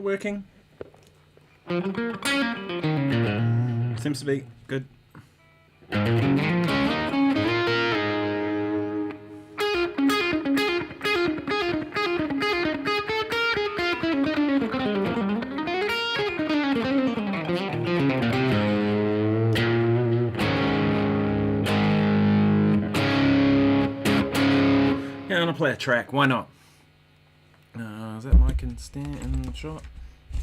it working? Seems to be good. Yeah, I'm gonna play a track. Why not? Is that mic in stand shot?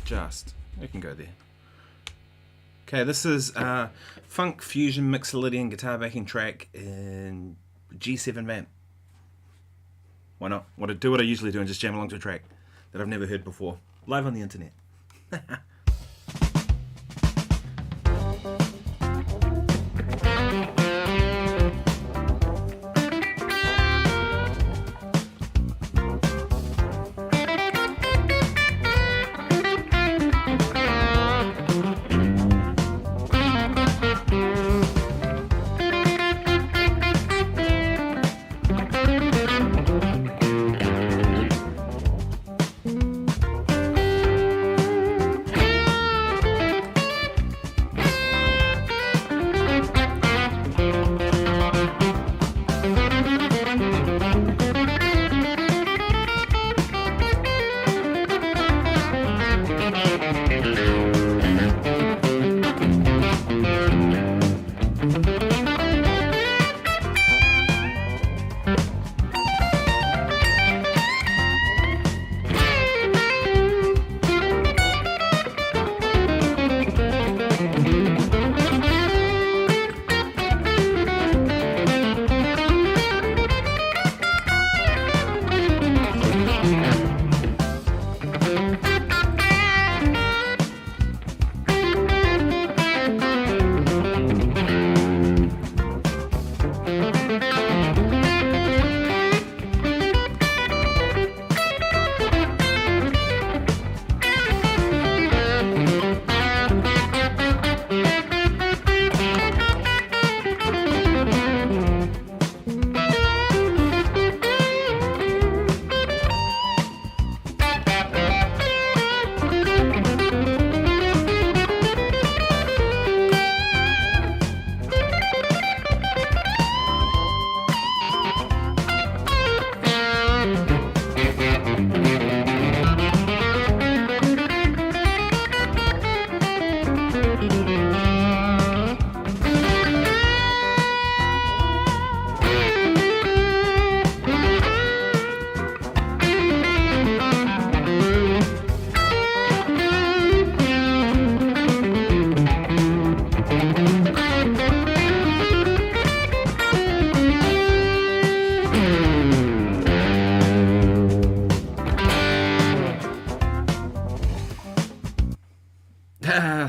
Just. We can go there. Okay, this is Funk Fusion Mixolydian guitar backing track in G7 band. Why not? Do what I usually do and just jam along to a track that I've never heard before. Live on the internet.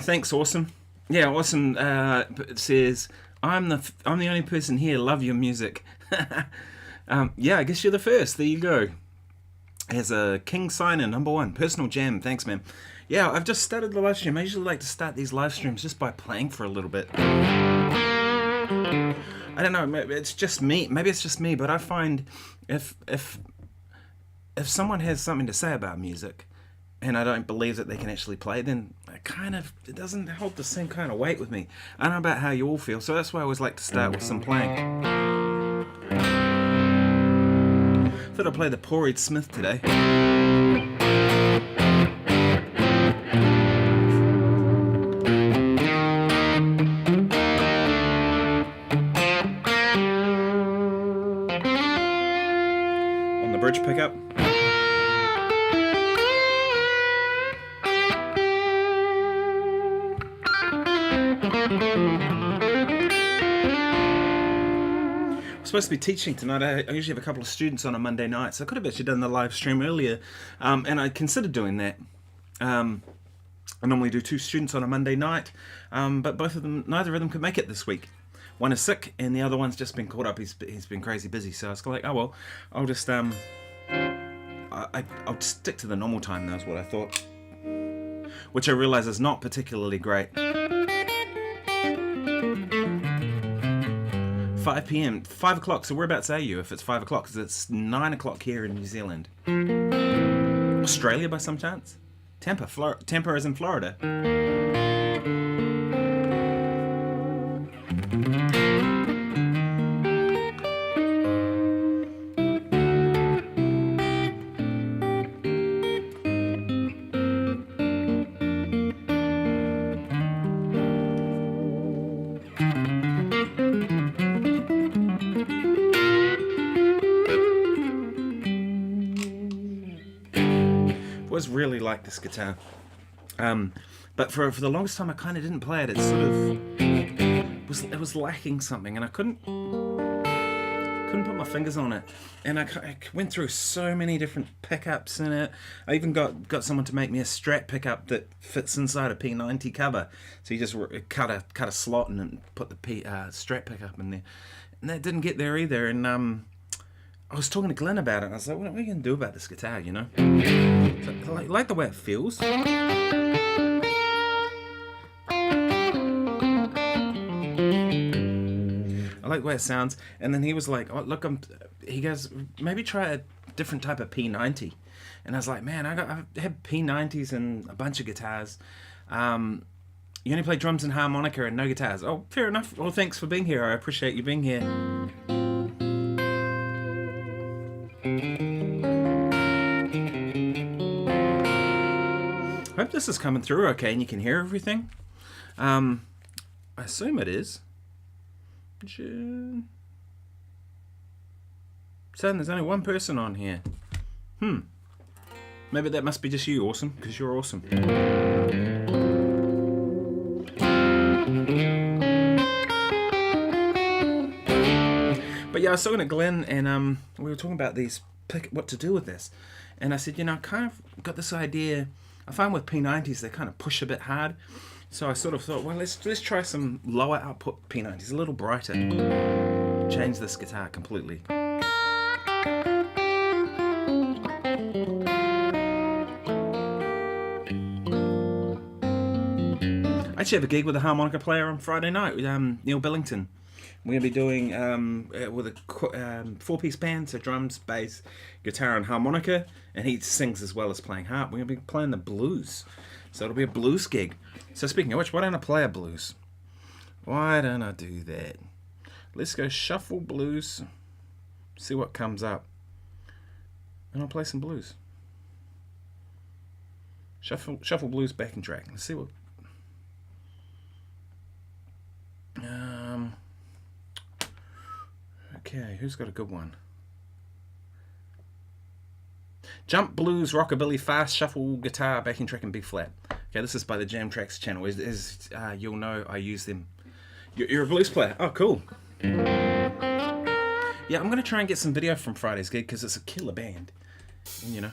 Thanks, Awesome. Yeah, Awesome says, I'm the only person here, love your music. Yeah, I guess you're the first. There you go. As a King Signer, #1, personal jam. Thanks, man. Yeah, I've just started the live stream. I usually like to start these live streams just by playing for a little bit. I don't know, maybe it's just me. Maybe it's just me, but I find if someone has something to say about music, and I don't believe that they can actually play, then it doesn't hold the same kind of weight with me. I don't know about how you all feel, so that's why I always like to start with some playing. Thought I'd play the Poor Reed Smith today. On the bridge pickup. Supposed to be teaching tonight. I usually have a couple of students on a Monday night, so I could have actually done the live stream earlier, and I considered doing that. I normally do 2 students on a Monday night, but neither of them could make it this week. One is sick, and the other one's just been caught up. He's been crazy busy, so I was like, oh well, I'll just I'll stick to the normal time. That's what I thought, which I realise is not particularly great. 5 p.m. 5 o'clock, so whereabouts are you if it's 5 o'clock? Because it's 9 o'clock here in New Zealand. Australia by some chance? Tampa is in Florida. Really like this guitar, but for the longest time I kind of didn't play it. It sort of was lacking something, and I couldn't put my fingers on it. And I went through so many different pickups in it. I even got someone to make me a Strat pickup that fits inside a P90 cover. So you just cut a slot and put the Strat pickup in there, and that didn't get there either. And I was talking to Glenn about it, and I was like, what are we going to do about this guitar, you know? So, I like the way it feels. I like the way it sounds. And then he was like, oh, look, he goes, maybe try a different type of P90. And I was like, man, I've had P90s and a bunch of guitars. You only play drums and harmonica and no guitars. Oh, fair enough. Well, thanks for being here. I appreciate you being here. I hope this is coming through okay and you can hear everything. I assume it is. Saying there's only one person on here. Maybe that must be just you, Awesome, because you're awesome. But yeah, I was talking to Glenn, and we were talking about what to do with this. And I said, you know, I kind of got this idea. I find with P90s, they kind of push a bit hard. So I sort of thought, well, let's try some lower output P90s, a little brighter. Change this guitar completely. I actually have a gig with a harmonica player on Friday night with Neil Billington. We're going to be doing with a 4-piece band, so drums, bass, guitar and harmonica, and he sings as well as playing harp. We're going to be playing the blues, so it'll be a blues gig. So speaking of which, why don't I play a blues? Why don't I do that? Let's go shuffle blues, see what comes up, and I'll play some blues. Shuffle blues backing track. Let's see what... Okay, who's got a good one? Jump, blues, rockabilly, fast, shuffle, guitar, backing track, and B flat. Okay, this is by the Jam Tracks channel. As you'll know, I use them. You're a blues player? Oh, cool. Yeah, I'm going to try and get some video from Friday's gig because it's a killer band. And, you know.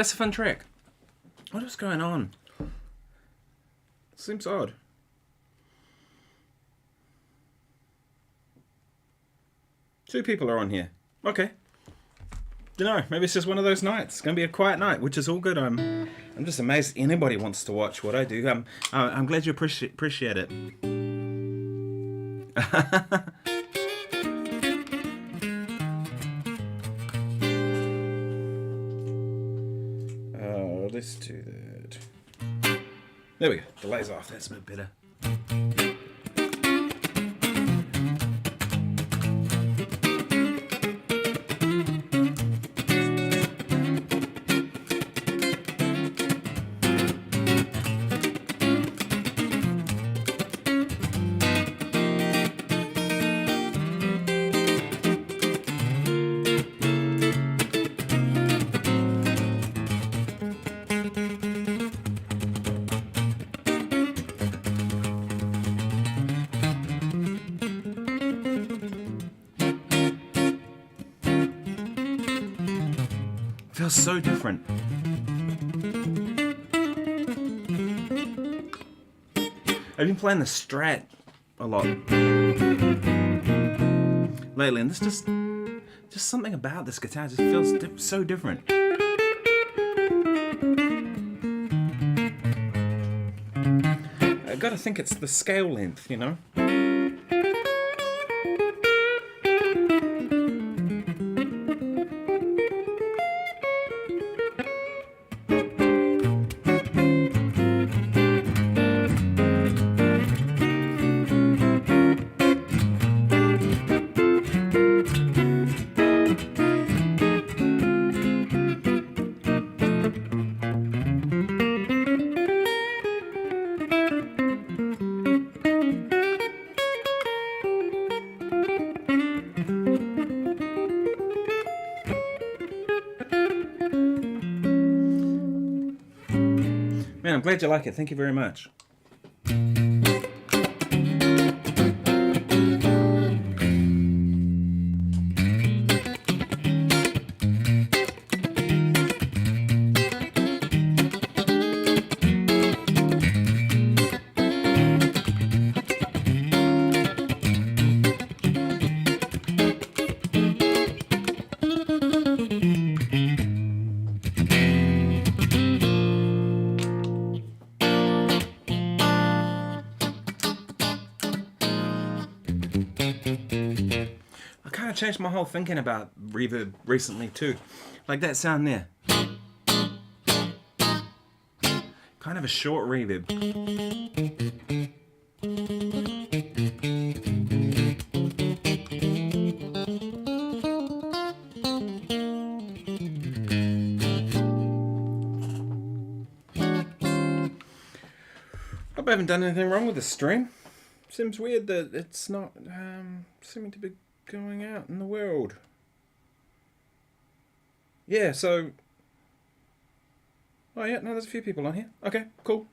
that's a fun track. What is going on? Seems odd. Two people are on here. Okay. Don't know. Maybe it's just one of those nights. It's gonna be a quiet night, which is all good. I'm just amazed anybody wants to watch what I do. I'm glad you appreciate it. Let's do that. There we go. Delay's off. That's a bit better. Feels so different. I've been playing the Strat a lot lately, and this just something about this guitar just feels so different. I gotta think it's the scale length, you know? Man, I'm glad you like it. Thank you very much. Changed my whole thinking about reverb recently too. Like that sound there. Kind of a short reverb. Hope I haven't done anything wrong with the stream. Seems weird that it's not seeming to be going out in the world. Yeah, so... Oh yeah, no, there's a few people on here. Okay, cool.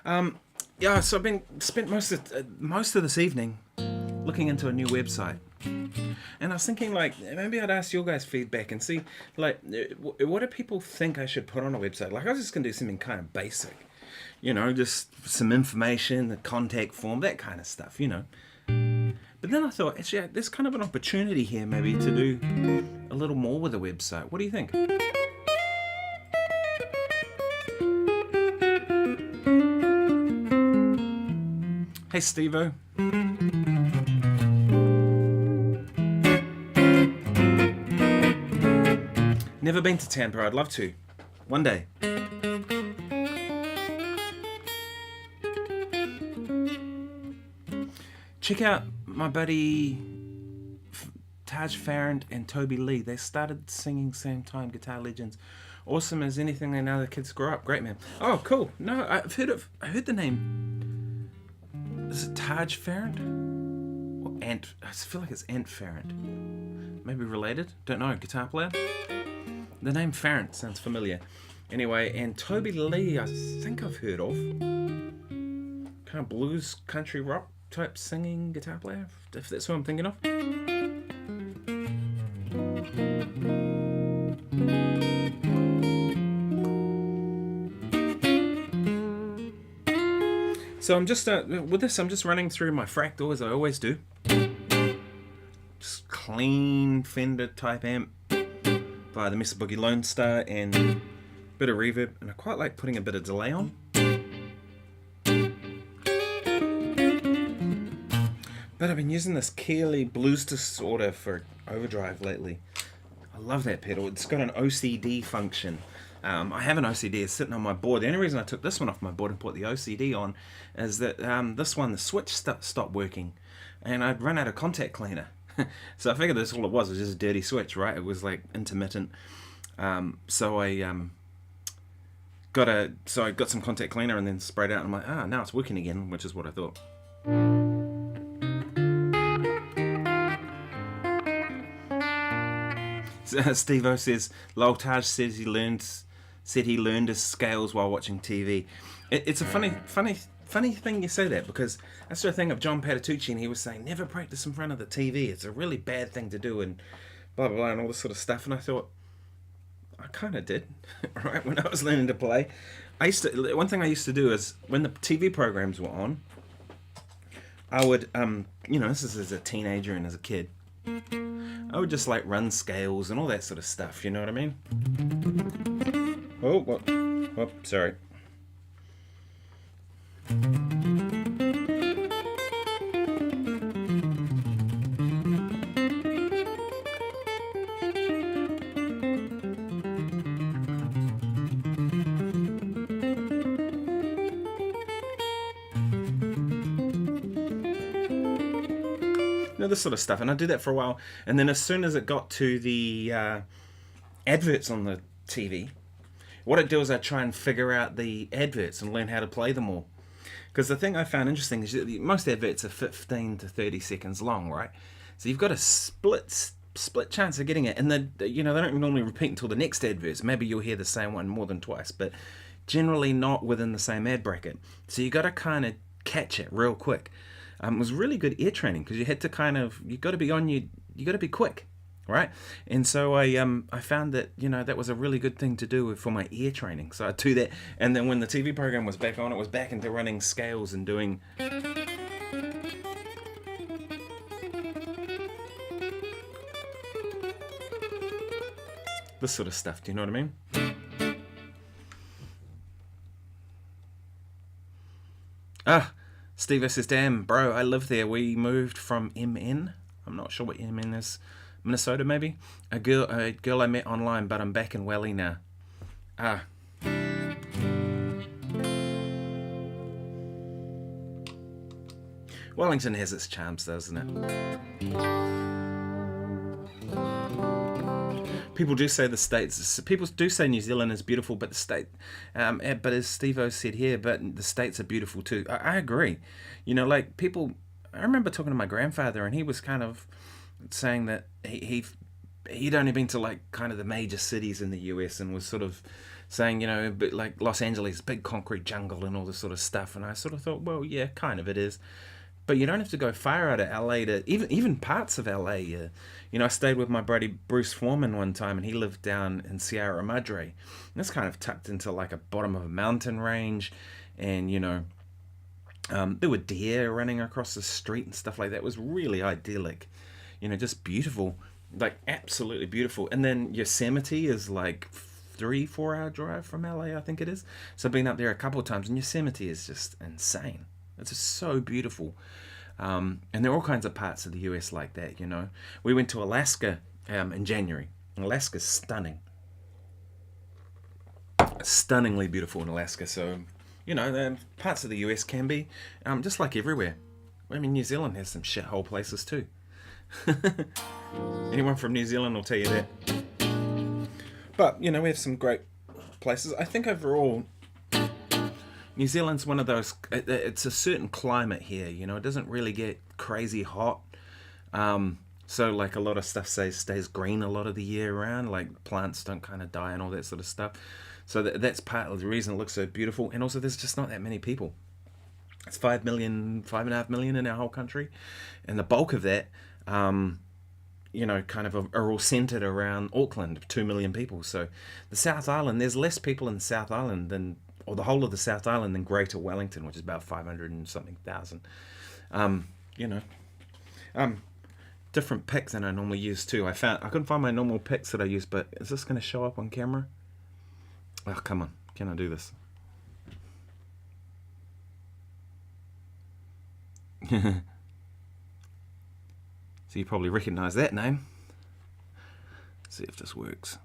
Yeah, so I've spent most of this evening looking into a new website. And I was thinking, like, maybe I'd ask your guys' feedback and see, like, what do people think I should put on a website? Like, I was just going to do something kind of basic. You know, just some information, the contact form, that kind of stuff, you know. But then I thought, actually, there's kind of an opportunity here maybe to do a little more with a website. What do you think? Hey, Steve-O. Never been to Tampa. I'd love to. One day. Check out my buddy Taj Farrant and Toby Lee. They started singing same time, Guitar Legends. Awesome as anything they know the kids grow up. Great, man. Oh, cool. No, I heard the name. Is it Taj Farrant? Or Ant? I feel like it's Ant Farrant. Maybe related? Don't know. Guitar player? The name Farrant sounds familiar. Anyway, and Toby Lee, I think I've heard of. Kind of blues, country rock type singing guitar player, if that's what I'm thinking of. So I'm just with this, I'm just running through my Fractal as I always do. Just clean Fender type amp by the Mesa Boogie Lone Star, and a bit of reverb, and I quite like putting a bit of delay on. But I've been using this Keeley Blues Disorder for overdrive lately. I love that pedal. It's got an OCD function. I have an OCD. It's sitting on my board. The only reason I took this one off my board and put the OCD on is that this one, the switch stopped working, and I'd run out of contact cleaner. So I figured that's all it was just a dirty switch, right? It was like intermittent. So I got some contact cleaner and then sprayed it out. And I'm like, now it's working again, which is what I thought. Steve-O says, Loltage says he learned his scales while watching TV. It's a funny thing you say that, because that's the thing of John Patitucci, and he was saying never practice in front of the TV. It's a really bad thing to do, and blah blah blah, and all this sort of stuff. And I thought, I kind of did, right? When I was learning to play, one thing I used to do is when the TV programs were on, I would this is as a teenager and as a kid, I would just like run scales and all that sort of stuff, you know what I mean? Oh, sorry. This sort of stuff, and I did that for a while, and then as soon as it got to the adverts on the TV, what I'd do is I'd try and figure out the adverts and learn how to play them all. Because the thing I found interesting is that most adverts are 15 to 30 seconds long, right? So you've got a split chance of getting it, and they don't normally repeat until the next adverts. Maybe you'll hear the same one more than twice, but generally not within the same ad bracket. So you got to kind of catch it real quick. It was really good ear training, because you had to you got to be you got to be quick, right? And so I found that that was a really good thing to do for my ear training. So I'd do that, and then when the TV program was back on, it was back into running scales and doing this sort of stuff. Do you know what I mean? Steve says, damn, bro, I live there. We moved from MN. I'm not sure what MN is. Minnesota, maybe? A girl I met online, but I'm back in Welly now. Wellington has its charms, doesn't it? People do say the States. People do say New Zealand is beautiful, but the state, but as Steve-O said here, but the States are beautiful too. I agree. Like people. I remember talking to my grandfather, and he was kind of saying that he'd only been to like kind of the major cities in the US, and was sort of saying, a bit like Los Angeles, big concrete jungle and all this sort of stuff. And I sort of thought, well, yeah, kind of it is. But you don't have to go far out of LA to even parts of LA. I stayed with my buddy Bruce Foreman one time, and he lived down in Sierra Madre. And it's kind of tucked into like a bottom of a mountain range, and there were deer running across the street and stuff like that. It was really idyllic, just beautiful, like absolutely beautiful. And then Yosemite is like 3-4 hour drive from LA, I think it is. So I've been up there a couple of times, and Yosemite is just insane. It's just so beautiful. And there are all kinds of parts of the US like that, We went to Alaska in January. Alaska's stunning. Stunningly beautiful in Alaska. So, parts of the US can be, just like everywhere. I mean, New Zealand has some shithole places too. Anyone from New Zealand will tell you that. But, we have some great places. I think overall, New Zealand's one of those, it's a certain climate here, it doesn't really get crazy hot. So like a lot of stuff stays green a lot of the year around, like plants don't kind of die and all that sort of stuff. So that's part of the reason it looks so beautiful. And also there's just not that many people. It's 5.5 million in our whole country. And the bulk of that, kind of are all centred around Auckland, 2 million people. So the South Island, there's less people in the South Island than or the whole of the South Island than Greater Wellington, which is about 500 and something thousand. You know, different picks than I normally use too. I couldn't find my normal picks that I use, but is this going to show up on camera? Oh, come on. Can I do this? So you probably recognize that name. Let's see if this works.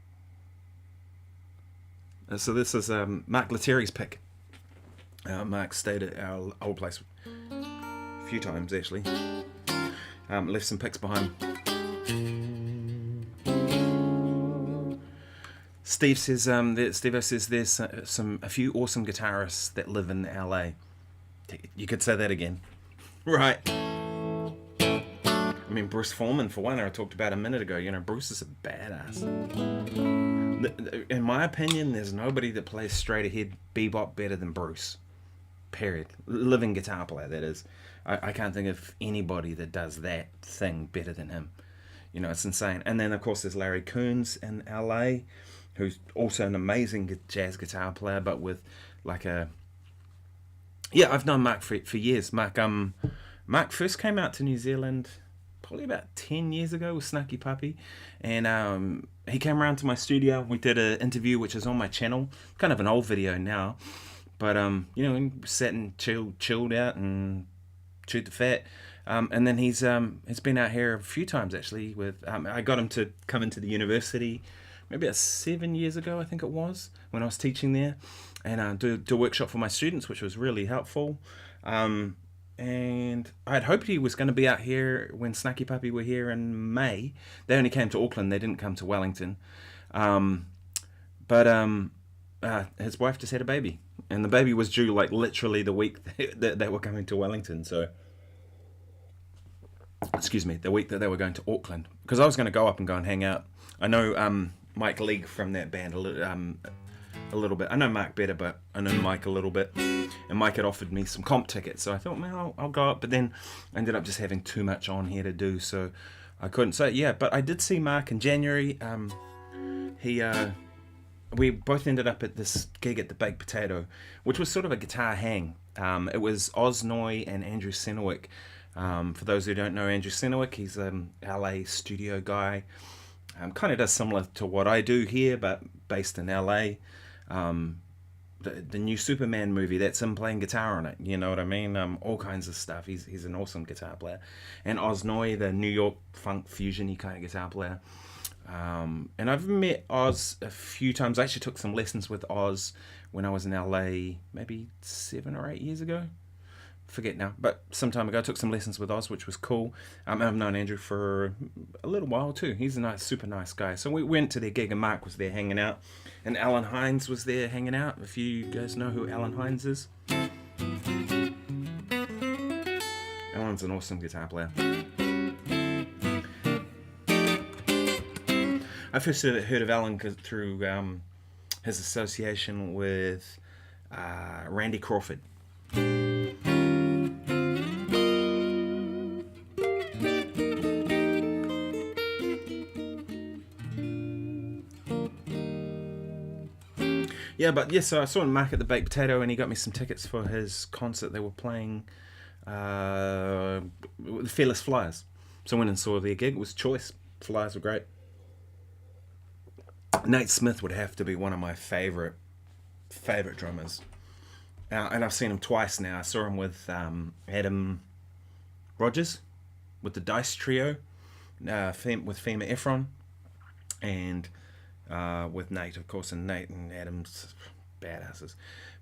So this is Mark Lettieri's pick. Mark stayed at our old place a few times actually. Left some picks behind. Steve says there's a few awesome guitarists that live in LA. You could say that again, right? I mean, Bruce Forman for one. I talked about a minute ago. You know, Bruce is a badass. In my opinion, there's nobody that plays straight ahead bebop better than Bruce. Period. Living guitar player, that is. I can't think of anybody that does that thing better than him. You know, it's insane. And then, of course, there's Larry Coons in LA, who's also an amazing jazz guitar player, but with like a... Yeah, I've known Mark for years. Mark first came out to New Zealand probably about 10 years ago with Snarky Puppy, and he came around to my studio. We did an interview which is on my channel, kind of an old video now, but you know, we sat and chilled out and chewed the fat, and then he's been out here a few times actually. With I got him to come into the university maybe about 7 years ago, I think it was, when I was teaching there, and do a workshop for my students, which was really helpful. And I had hoped he was going to be out here when Snarky Puppy were here in May. They only came to Auckland. They didn't come to Wellington. But his wife just had a baby. And the baby was due like literally the week that they were coming to Wellington. So, excuse me, the week that they were going to Auckland. Because I was going to go up and go and hang out. I know Mike League from that band a little bit. I know Mark better, but I know Mike a little bit. And Mike had offered me some comp tickets, so I thought, man, I'll go up. But then I ended up just having too much on here to do, so I couldn't. So yeah, but I did see Mark in January. We both ended up at this gig at the Baked Potato, which was sort of a guitar hang. It was Oz Noy and Andrew Senewick. For those who don't know Andrew Senewick, he's an LA studio guy. Kind of does similar to what I do here, but based in LA. The new Superman movie, that's him playing guitar on it, you know what I mean? All kinds of stuff. He's an awesome guitar player. And Oz Noy, the New York funk fusion-y kind of guitar player. And I've met Oz a few times. I actually took some lessons with Oz when I was in LA maybe 7 or 8 years ago. Forget now, but some time ago I took some lessons with Oz, which was cool. I've known Andrew for a little while too. He's a super nice guy. So we went to their gig and Mark was there hanging out, and Alan Hines was there hanging out. If you guys know who Alan Hines is, Alan's an awesome guitar player. I first heard of Alan through his association with Randy Crawford. Yeah, but yes, so I saw Mark at the Baked Potato, and he got me some tickets for his concert. They were playing the Fearless Flyers. So I went and saw their gig. It was choice. Flyers were great. Nate Smith would have to be one of my favorite drummers. And I've seen him twice now. I saw him with Adam Rogers, with the Dice Trio, with Fema Efron, and with Nate, of course, and Nate and Adam's badasses.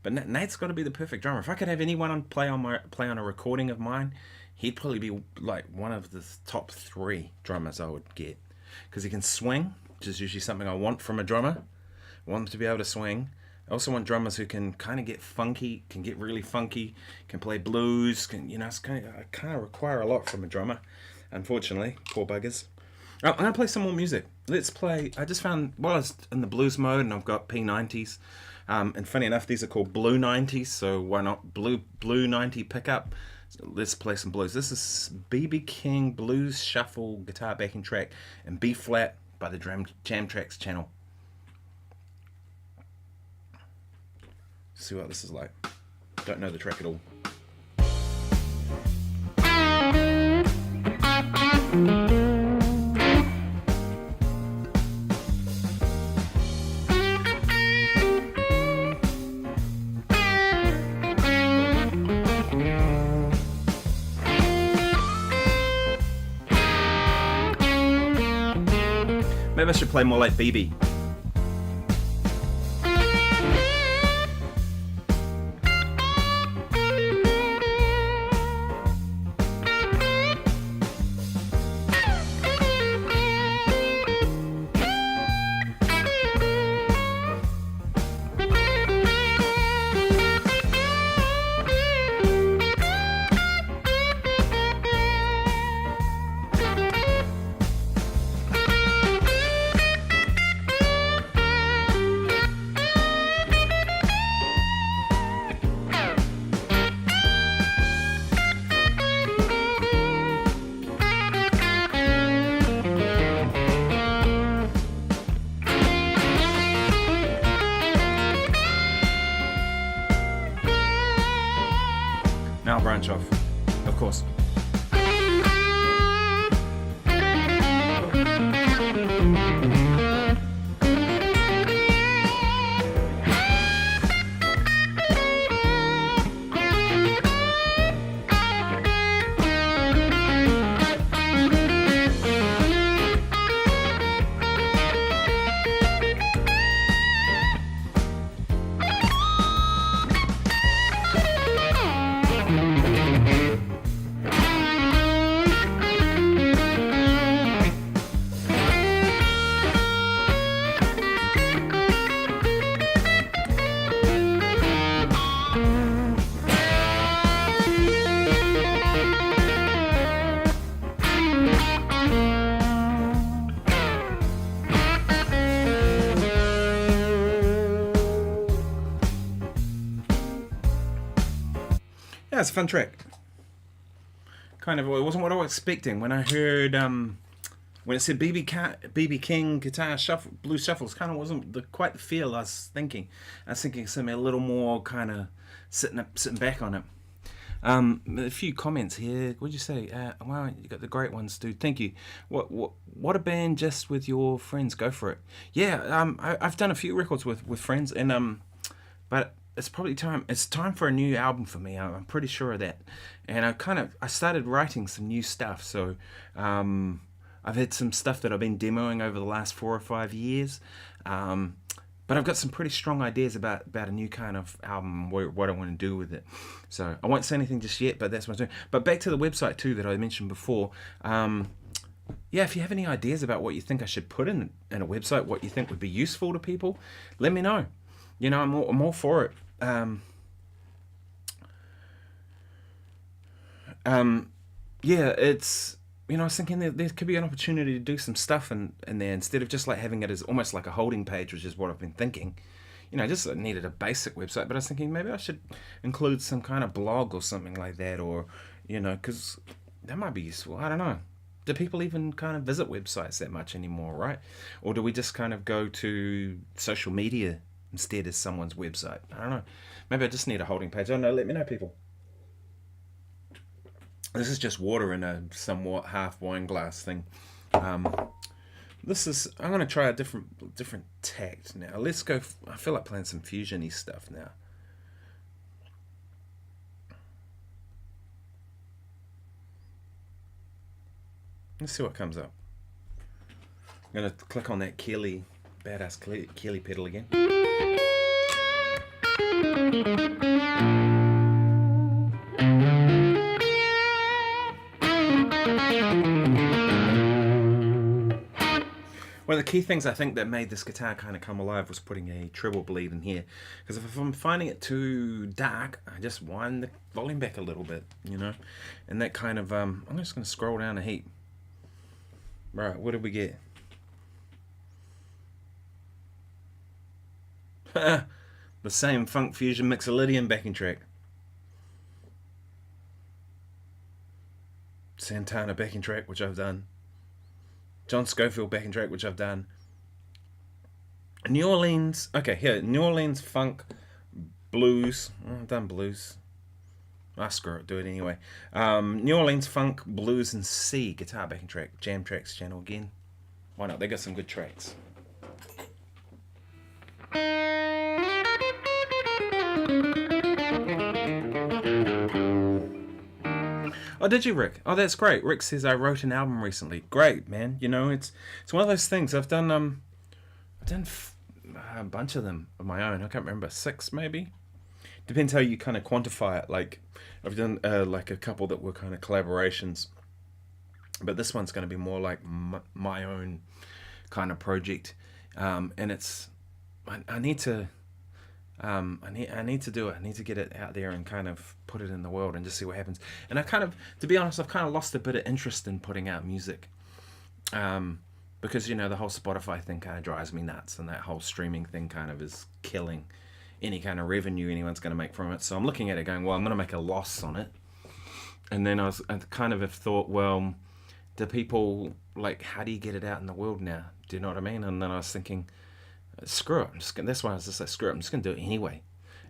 But Nate's got to be the perfect drummer. If I could have anyone play on a recording of mine, he'd probably be like one of the top 3 drummers I would get, because he can swing, which is usually something I want from a drummer. I want them to be able to swing. I also want drummers who can kind of get funky, can get really funky, can play blues, I kind of require a lot from a drummer, unfortunately. Poor buggers. I'm going to play some more music. Let's play. I just found, I was in the blues mode, and I've got P90s. And funny enough, these are called Blue 90s, so why not Blue 90 pickup? So let's play some blues. This is B.B. King Blues Shuffle guitar backing track in B flat by the Jam Tracks channel. see what this is like. Don't know the track at all. Maybe I should play more like BB. Now branch off, of course. Yeah, it's a fun track. Kind of, it wasn't what I was expecting when I heard when it said BB King guitar shuffle, blues shuffles. Kind of wasn't quite the feel I was thinking. I was thinking something a little more kind of sitting back on it. A few comments here. What'd you say? Wow, you got the great ones, dude. Thank you. What a band just with your friends. Go for it. Yeah. I've done a few records with friends, and but it's probably time. It's time for a new album for me. I'm pretty sure of that. And I started writing some new stuff. So I've had some stuff that I've been demoing over the last 4 or 5 years. But I've got some pretty strong ideas about a new kind of album, what I want to do with it. So I won't say anything just yet, but that's what I'm doing. But back to the website too that I mentioned before. Yeah, if you have any ideas about what you think I should put in a website, what you think would be useful to people, let me know. You know, I'm all for it. Yeah, it's, you know, I was thinking there could be an opportunity to do some stuff in there instead of just like having it as almost like a holding page, which is what I've been thinking. You know, I just needed a basic website, but I was thinking maybe I should include some kind of blog or something like that, or, you know, because that might be useful. I don't know. Do people even kind of visit websites that much anymore, right? Or do we just kind of go to social media instead as someone's website? I don't know. Maybe I just need a holding page. I don't know. Let me know, people. This is just water in a somewhat half wine glass thing. This is, I'm going to try a different tact now. Let's go, I feel like playing some fusion-y stuff now. Let's see what comes up. I'm going to click on that badass Keeley pedal again. One of the key things I think that made this guitar kind of come alive was putting a treble bleed in here. Because if I'm finding it too dark, I just wind the volume back a little bit, you know? And that kind of, I'm just going to scroll down a heap. Right, what did we get? The same Funk Fusion Mixolydian backing track. Santana backing track, which I've done. John Scofield backing track, which I've done. New Orleans, okay, here, New Orleans Funk blues. I've done blues. Screw it, do it anyway. New Orleans funk, blues, and C guitar backing track. Jam Tracks channel again. Why not? They got some good tracks. Oh, did you, Rick? Oh, that's great. Rick says I wrote an album recently. Great, man. You know, it's one of those things. I've done a bunch of them of my own. I can't remember, 6 maybe. Depends how you kind of quantify it. Like I've done like a couple that were kind of collaborations, but this one's going to be more like my own kind of project. And it's I need to. I need to do it. I need to get it out there and kind of put it in the world and just see what happens. And to be honest, I've kind of lost a bit of interest in putting out music, because you know the whole Spotify thing kind of drives me nuts, and that whole streaming thing kind of is killing any kind of revenue anyone's going to make from it. So I'm looking at it going, well, I'm going to make a loss on it. And then I kind of have thought, well, do people like, how do you get it out in the world now? Do you know what I mean? And then I was thinking, screw it. That's why I was just like, screw it. I'm just going to do it anyway,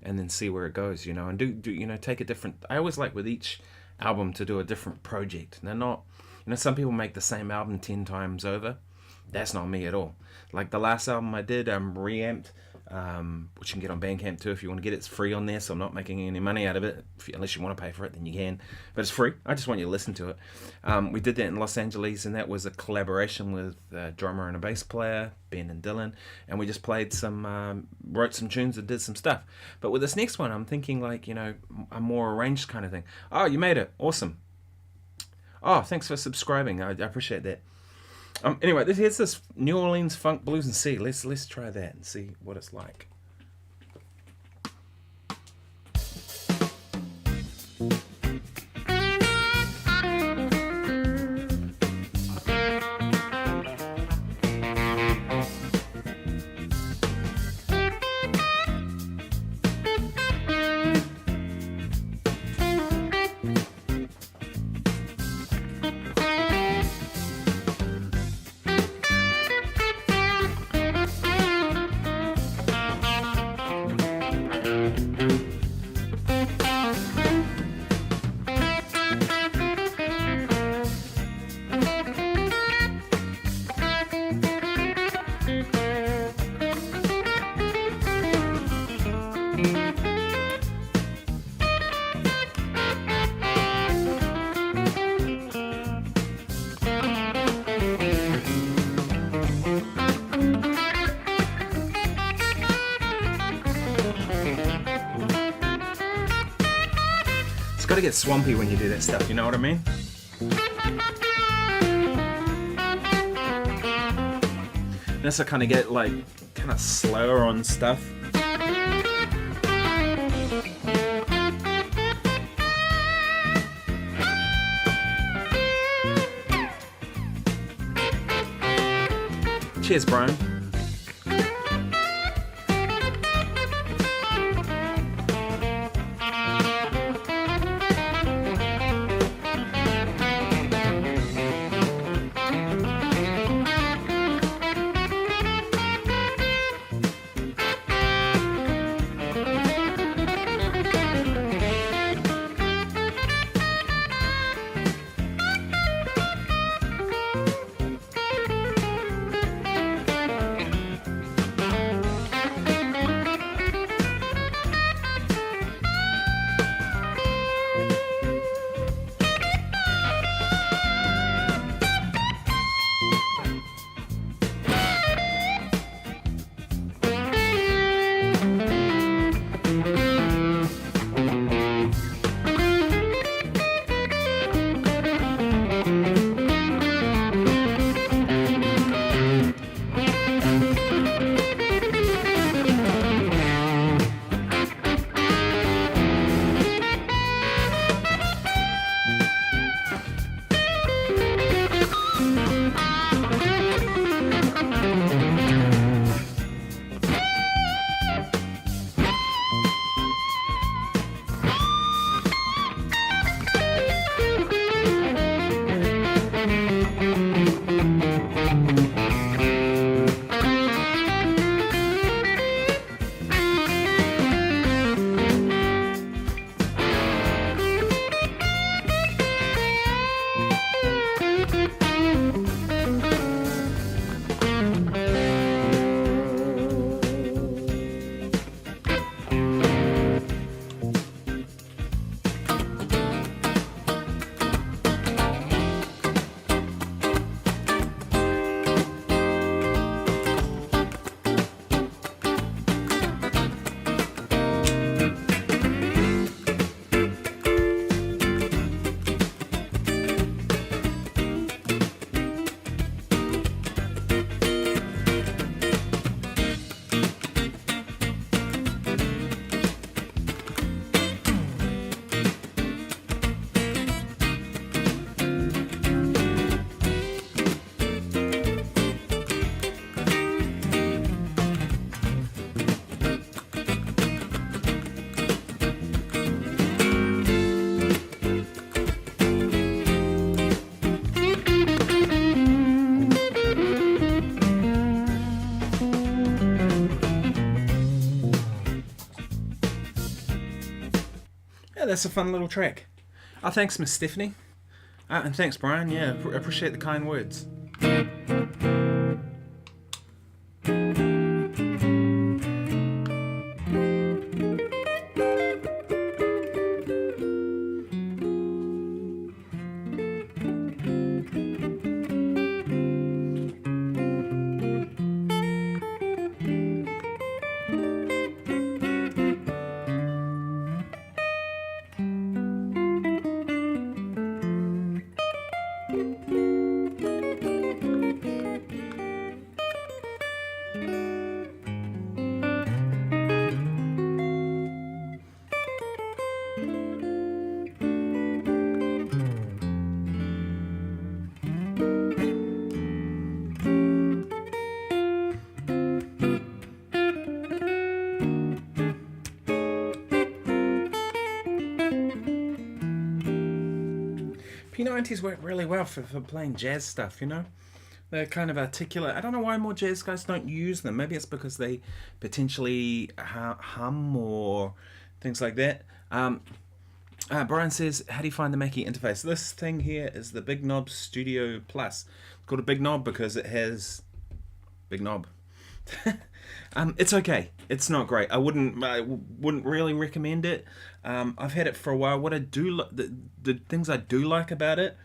and then see where it goes, you know, and do you know, take a different. I always like with each album to do a different project. And they're not, you know, some people make the same album 10 times over. That's not me at all. Like the last album I did, Reamped, which you can get on Bandcamp too if you want to get it. It's free on there, so I'm not making any money out of it. Unless you want to pay for it, then you can. But it's free. I just want you to listen to it. We did that in Los Angeles, and that was a collaboration with a drummer and a bass player, Ben and Dylan, and we just played some, wrote some tunes and did some stuff. But with this next one, I'm thinking like, you know, a more arranged kind of thing. Oh, you made it. Awesome. Oh, thanks for subscribing. I appreciate that. Anyway, here's this New Orleans funk, blues, and C. Let's try that and see what it's like. It's got to get swampy when you do that stuff, you know what I mean? That's to kind of get like kind of slower on stuff. Cheers, Brian. Yeah, that's a fun little track. Thanks, Miss Stephanie. And thanks, Brian. Yeah, appreciate the kind words. P90s work really well for playing jazz stuff, you know? They're kind of articulate. I don't know why more jazz guys don't use them. Maybe it's because they potentially hum or things like that. Brian says, how do you find the Mackie interface? This thing here is the Big Knob Studio Plus. It's called a Big Knob because it has... Big Knob. It's okay. It's not great. I wouldn't really recommend it. I've had it for a while. What I do the things I do like about it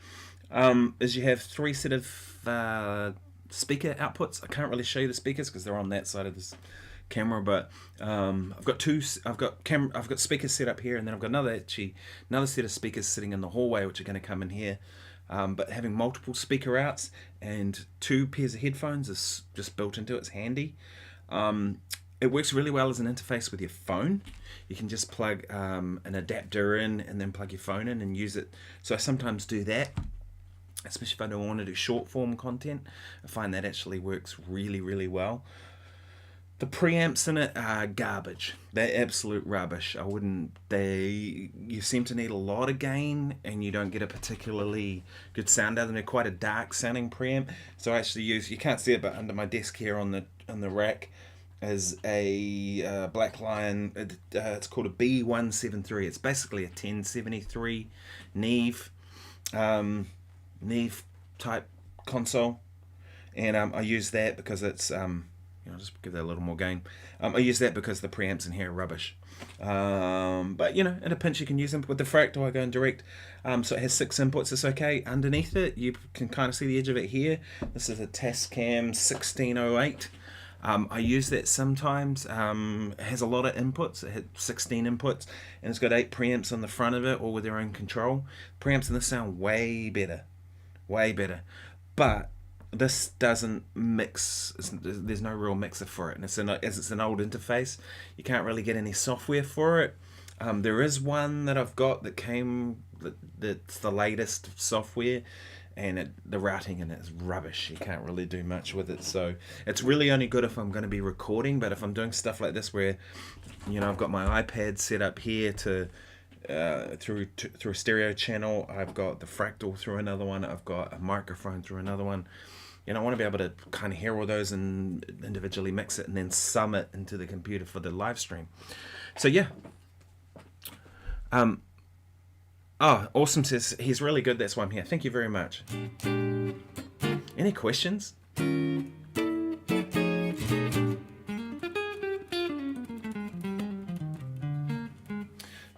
is you have 3 set of speaker outputs. I can't really show you the speakers because they're on that side of this camera, but I've got speakers set up here, and then I've got another set of speakers sitting in the hallway, which are going to come in here. But having multiple speaker outs and 2 pairs of headphones is just built into it. It's handy. It works really well as an interface with your phone. You can just plug an adapter in and then plug your phone in and use it. So I sometimes do that, especially if I don't want to do short form content. I find that actually works really, really well. The preamps in it are garbage. They're absolute rubbish. You seem to need a lot of gain, and you don't get a particularly good sound out of them. They're quite a dark sounding preamp. So I actually you can't see it, but under my desk here on the rack is a Black Lion. It's called a B173. It's basically a 1073 Neve type console, and I use that because it's I'll just give that a little more gain. I use that because the preamps in here are rubbish. But in a pinch you can use them. With the Fractal I go in direct. So it has 6 inputs. It's okay. Underneath it you can kind of see the edge of it here. This is a Tascam 1608. I use that sometimes. It has a lot of inputs. It has 16 inputs, and it's got 8 preamps on the front of it, all with their own control. Preamps in this sound way better. But this doesn't mix. There's no real mixer for it, and as it's an old interface, you can't really get any software for it. There is one that I've got that's the latest software, and the routing in it is rubbish. You can't really do much with it, so it's really only good if I'm going to be recording. But if I'm doing stuff like this where I've got my iPad set up here to through a stereo channel, I've got the Fractal through another one, I've got a microphone through another one. I want to be able to kind of hear all those and individually mix it and then sum it into the computer for the live stream. So yeah. Awesome says he's really good. That's why I'm here. Thank you very much. Any questions?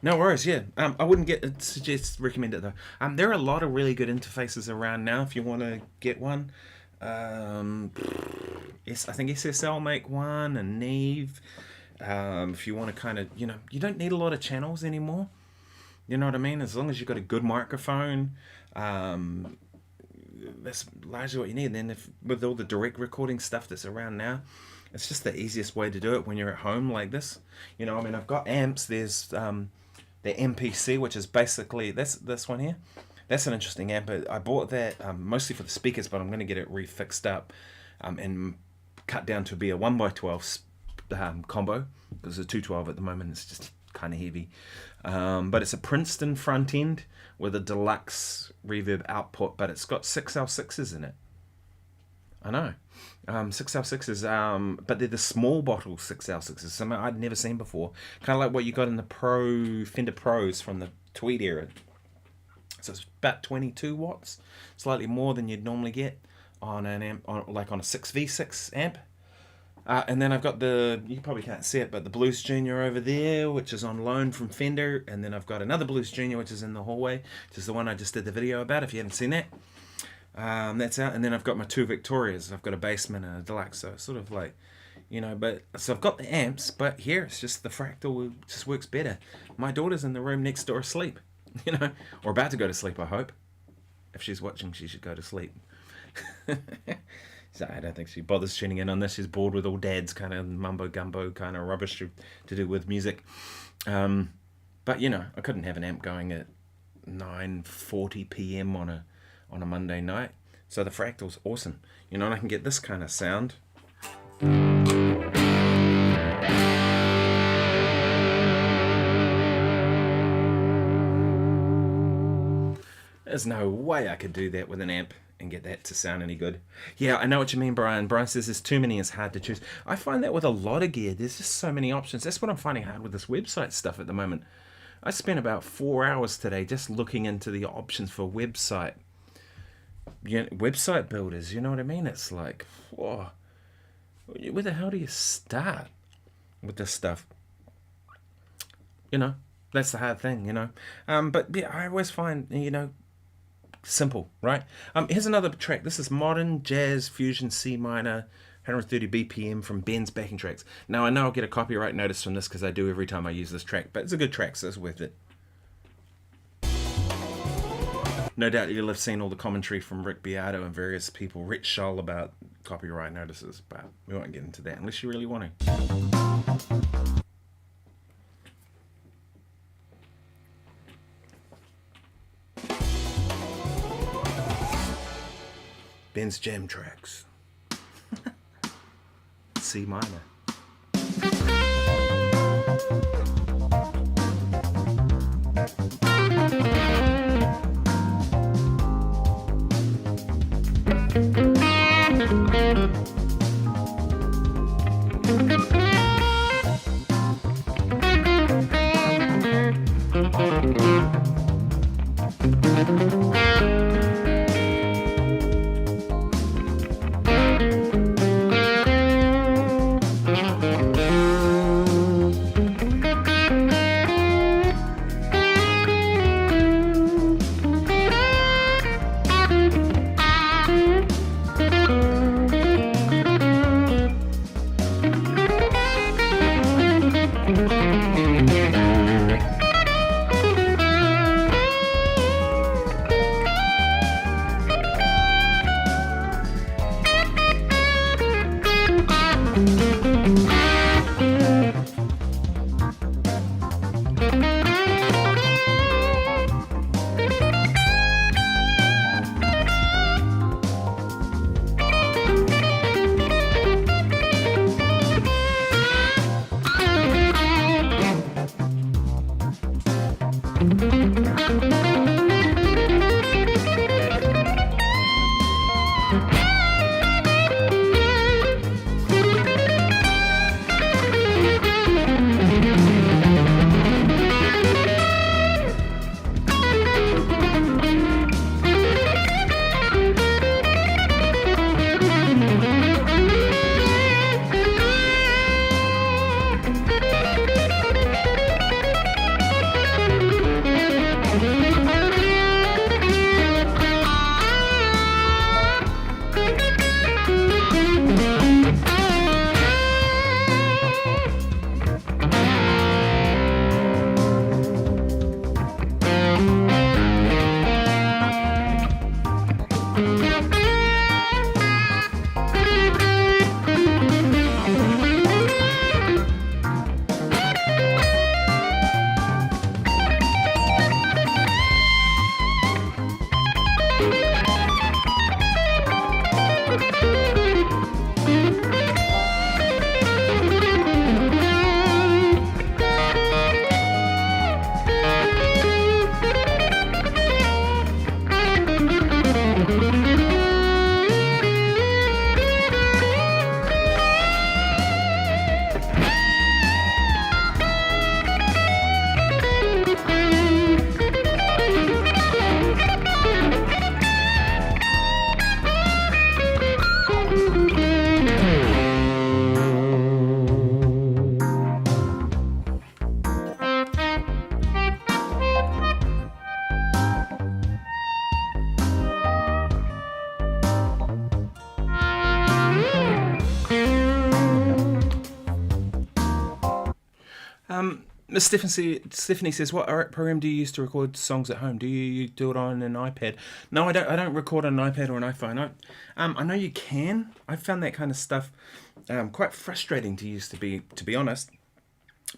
No worries, yeah. I wouldn't recommend it though. There are a lot of really good interfaces around now if you want to get one. Yes, I think SSL make one, and Neve. If you want to kind of, you don't need a lot of channels anymore. You know what I mean? As long as you've got a good microphone, that's largely what you need. And then with all the direct recording stuff that's around now, it's just the easiest way to do it when you're at home like this. I've got amps. There's the MPC, which is basically this one here. That's an interesting amp. I bought that mostly for the speakers, but I'm going to get it refixed up and cut down to be a 1x12 combo, because the 212 at the moment is just kind of heavy. But it's a Princeton front end with a deluxe reverb output, but it's got 6 L6s in it. I know. 6L6s, but they're the small bottle 6L6s, something I'd never seen before. Kind of like what you got in the Fender Pros from the Tweed era. So it's about 22 watts, slightly more than you'd normally get on an amp, like on a 6V6 amp. And then I've got you probably can't see it, but the Blues Junior over there, which is on loan from Fender. And then I've got another Blues Junior, which is in the hallway, which is the one I just did the video about, if you haven't seen that. That's out. And then I've got my two Victorias. I've got a Bassman and a Deluxe, so sort of like, so I've got the amps, but here it's just the Fractal just works better. My daughter's in the room next door asleep, or about to go to sleep, I hope. If she's watching, she should go to sleep. So I don't think she bothers tuning in on this. She's bored with all Dad's kind of mumbo-gumbo kind of rubbish to do with music. But, I couldn't have an amp going at 9:40 p.m. on a Monday night. So the Fractal's awesome. And I can get this kind of sound. There's no way I could do that with an amp and get that to sound any good. Yeah, I know what you mean, Brian. Brian says there's too many, it's hard to choose. I find that with a lot of gear, there's just so many options. That's what I'm finding hard with this website stuff at the moment. I spent about 4 hours today just looking into the options for website builders, you know what I mean? It's like, whoa, where the hell do you start with this stuff? That's the hard thing, But yeah, I always find, simple, right? Here's another track. This is Modern Jazz Fusion C minor, 130 BPM from Ben's Backing Tracks. Now I know I'll get a copyright notice from this because I do every time I use this track, but it's a good track, so it's worth it. No doubt you'll have seen all the commentary from Rick Beato and various people, Rich Scholl, about copyright notices, but we won't get into that unless you really want to. Ben's Jam Tracks. C minor. Stephanie says, "What program do you use to record songs at home? Do you do it on an iPad?" No, I don't. I don't record on an iPad or an iPhone. I know you can. I found that kind of stuff quite frustrating to use. To be honest,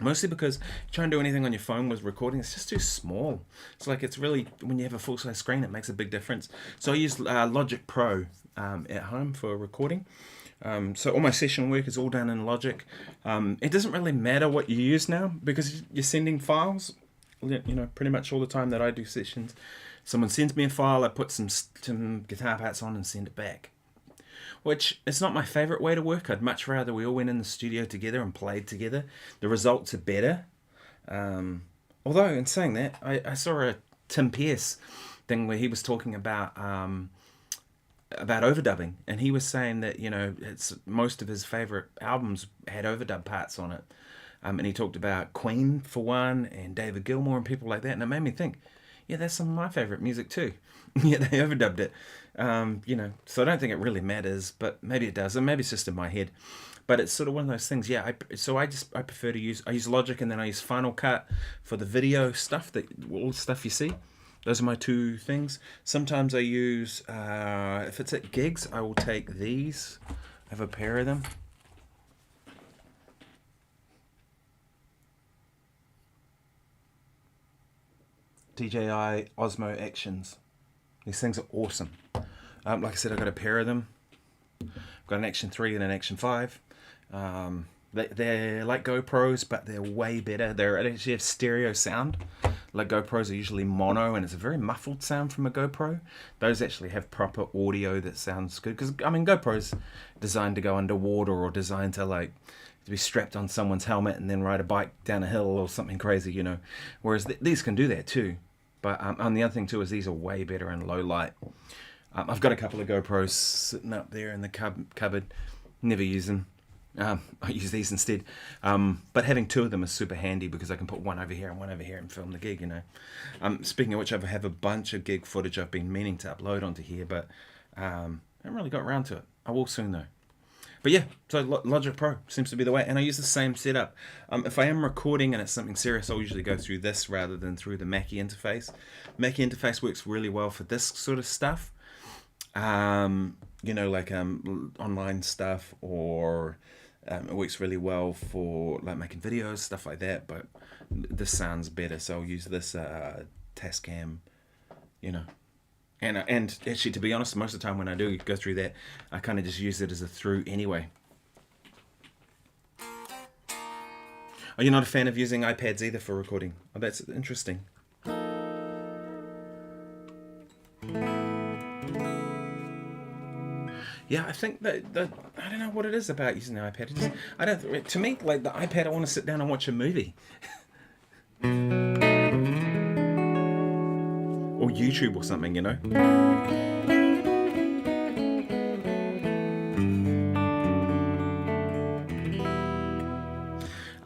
mostly because trying to do anything on your phone with recording, it's just too small. It's like it's really when you have a full size screen, it makes a big difference. So I use Logic Pro at home for recording. So all my session work is all done in Logic. It doesn't really matter what you use now because you're sending files. Pretty much all the time that I do sessions, someone sends me a file, I put some guitar parts on and send it back. Which is not my favourite way to work. I'd much rather we all went in the studio together and played together. The results are better. Although, in saying that, I saw a Tim Pierce thing where he was talking about overdubbing, and he was saying that it's most of his favourite albums had overdub parts on it, and he talked about Queen for one, and David Gilmour and people like that, and it made me think, yeah, that's some of my favourite music too. Yeah, they overdubbed it, so I don't think it really matters, but maybe it does, and maybe it's just in my head. But it's sort of one of those things. Yeah, I prefer to use Logic, and then I use Final Cut for the video stuff, all the stuff you see. Those are my two things. Sometimes I use, if it's at gigs, I will take these. I have a pair of them. DJI Osmo Actions. These things are awesome. Like I said, I've got a pair of them. I've got an Action 3 and an Action 5. They're like GoPros, but they're way better. They actually have stereo sound. Like GoPros are usually mono, and it's a very muffled sound from a GoPro. Those actually have proper audio that sounds good. Because, GoPro's designed to go underwater or designed to be strapped on someone's helmet and then ride a bike down a hill or something crazy, Whereas these can do that too. But and the other thing too is these are way better in low light. I've got a couple of GoPros sitting up there in the cupboard. Never use them. I use these instead. But having two of them is super handy because I can put one over here and one over here and film the gig, Speaking of which, I have a bunch of gig footage I've been meaning to upload onto here, but I haven't really got around to it. I will soon though. But yeah, so Logic Pro seems to be the way, and I use the same setup. If I am recording and it's something serious, I'll usually go through this rather than through the Mackie interface. Mackie interface works really well for this sort of stuff. Online stuff, or it works really well for making videos, stuff like that. But this sounds better, so I'll use this Tascam, And actually, to be honest, most of the time when I do go through that, I kind of just use it as a through anyway. Oh, you're not a fan of using iPads either for recording? Oh, that's interesting. Yeah, I think that I don't know what it is about using the iPad. To me, the iPad, I want to sit down and watch a movie. Or YouTube or something,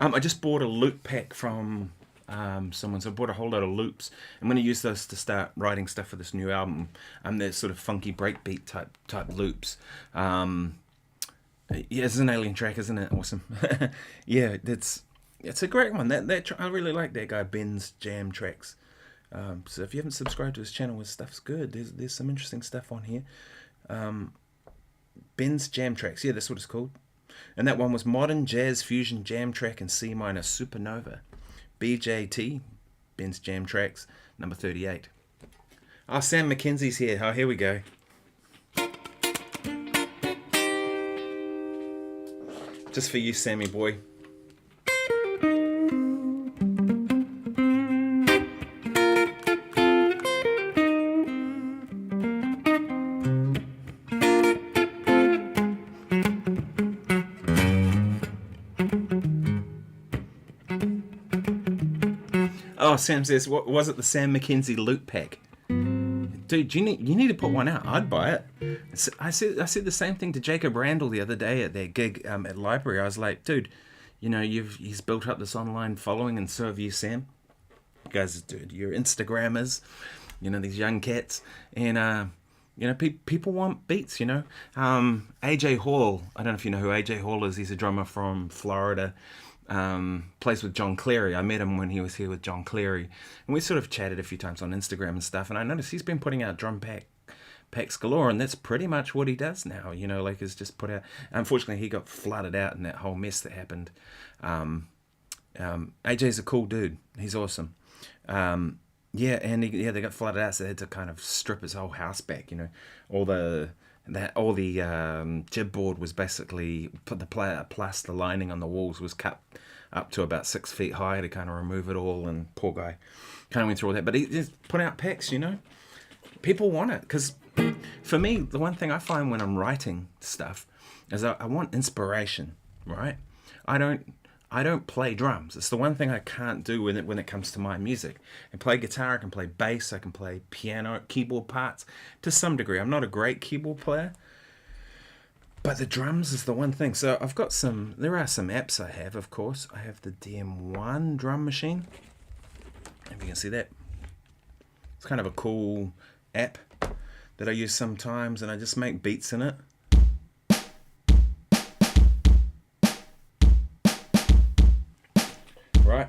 I just bought a loop pack from someone, so I bought a whole lot of loops. I'm going to use those to start writing stuff for this new album. They're sort of funky breakbeat type loops. It's an alien track, isn't it? Awesome. Yeah, it's a great one. I really like that guy Ben's jam tracks. So if you haven't subscribed to his channel, his stuff's good. There's some interesting stuff on here. Ben's Jam Tracks, yeah, that's what it's called. And that one was Modern Jazz Fusion Jam Track in C minor Supernova. BJT, Ben's Jam Tracks, number 38. Oh, Sam McKenzie's here. Oh, here we go. Just for you, Sammy boy. Oh, Sam says, what was it, the Sam McKenzie loop pack? Dude, you need to put one out. I'd buy it. I said the same thing to Jacob Randall the other day at their gig at library. I was like, dude, he's built up this online following, and so have you, Sam. You guys, dude, you're Instagrammers, these young cats, and people want beats. AJ Hall. I don't know if you know who AJ Hall is. He's a drummer from Florida. plays with John Cleary. I met him when he was here with John Cleary, and we sort of chatted a few times on Instagram and stuff, and I noticed he's been putting out drum packs galore, and that's pretty much what he does now, you know, like, is just put out. Unfortunately, he got flooded out in that whole mess that happened. AJ's a cool dude. He's awesome. Yeah, and they got flooded out, so they had to kind of strip his whole house back, you know. All the jib board was basically put the plaster lining on the walls was cut up to about 6 feet high to kind of remove it all, and poor guy kind of went through all that. But he just put out packs, you know. People want it, because for me, the one thing I find when I'm writing stuff is I want inspiration, right? I don't play drums. It's the one thing I can't do when it comes to my music. I can play guitar, I can play bass, I can play piano, keyboard parts to some degree. I'm not a great keyboard player, but the drums is the one thing. So there are some apps I have, of course. I have the DM1 drum machine. If you can see that. It's kind of a cool app that I use sometimes, and I just make beats in it. Right.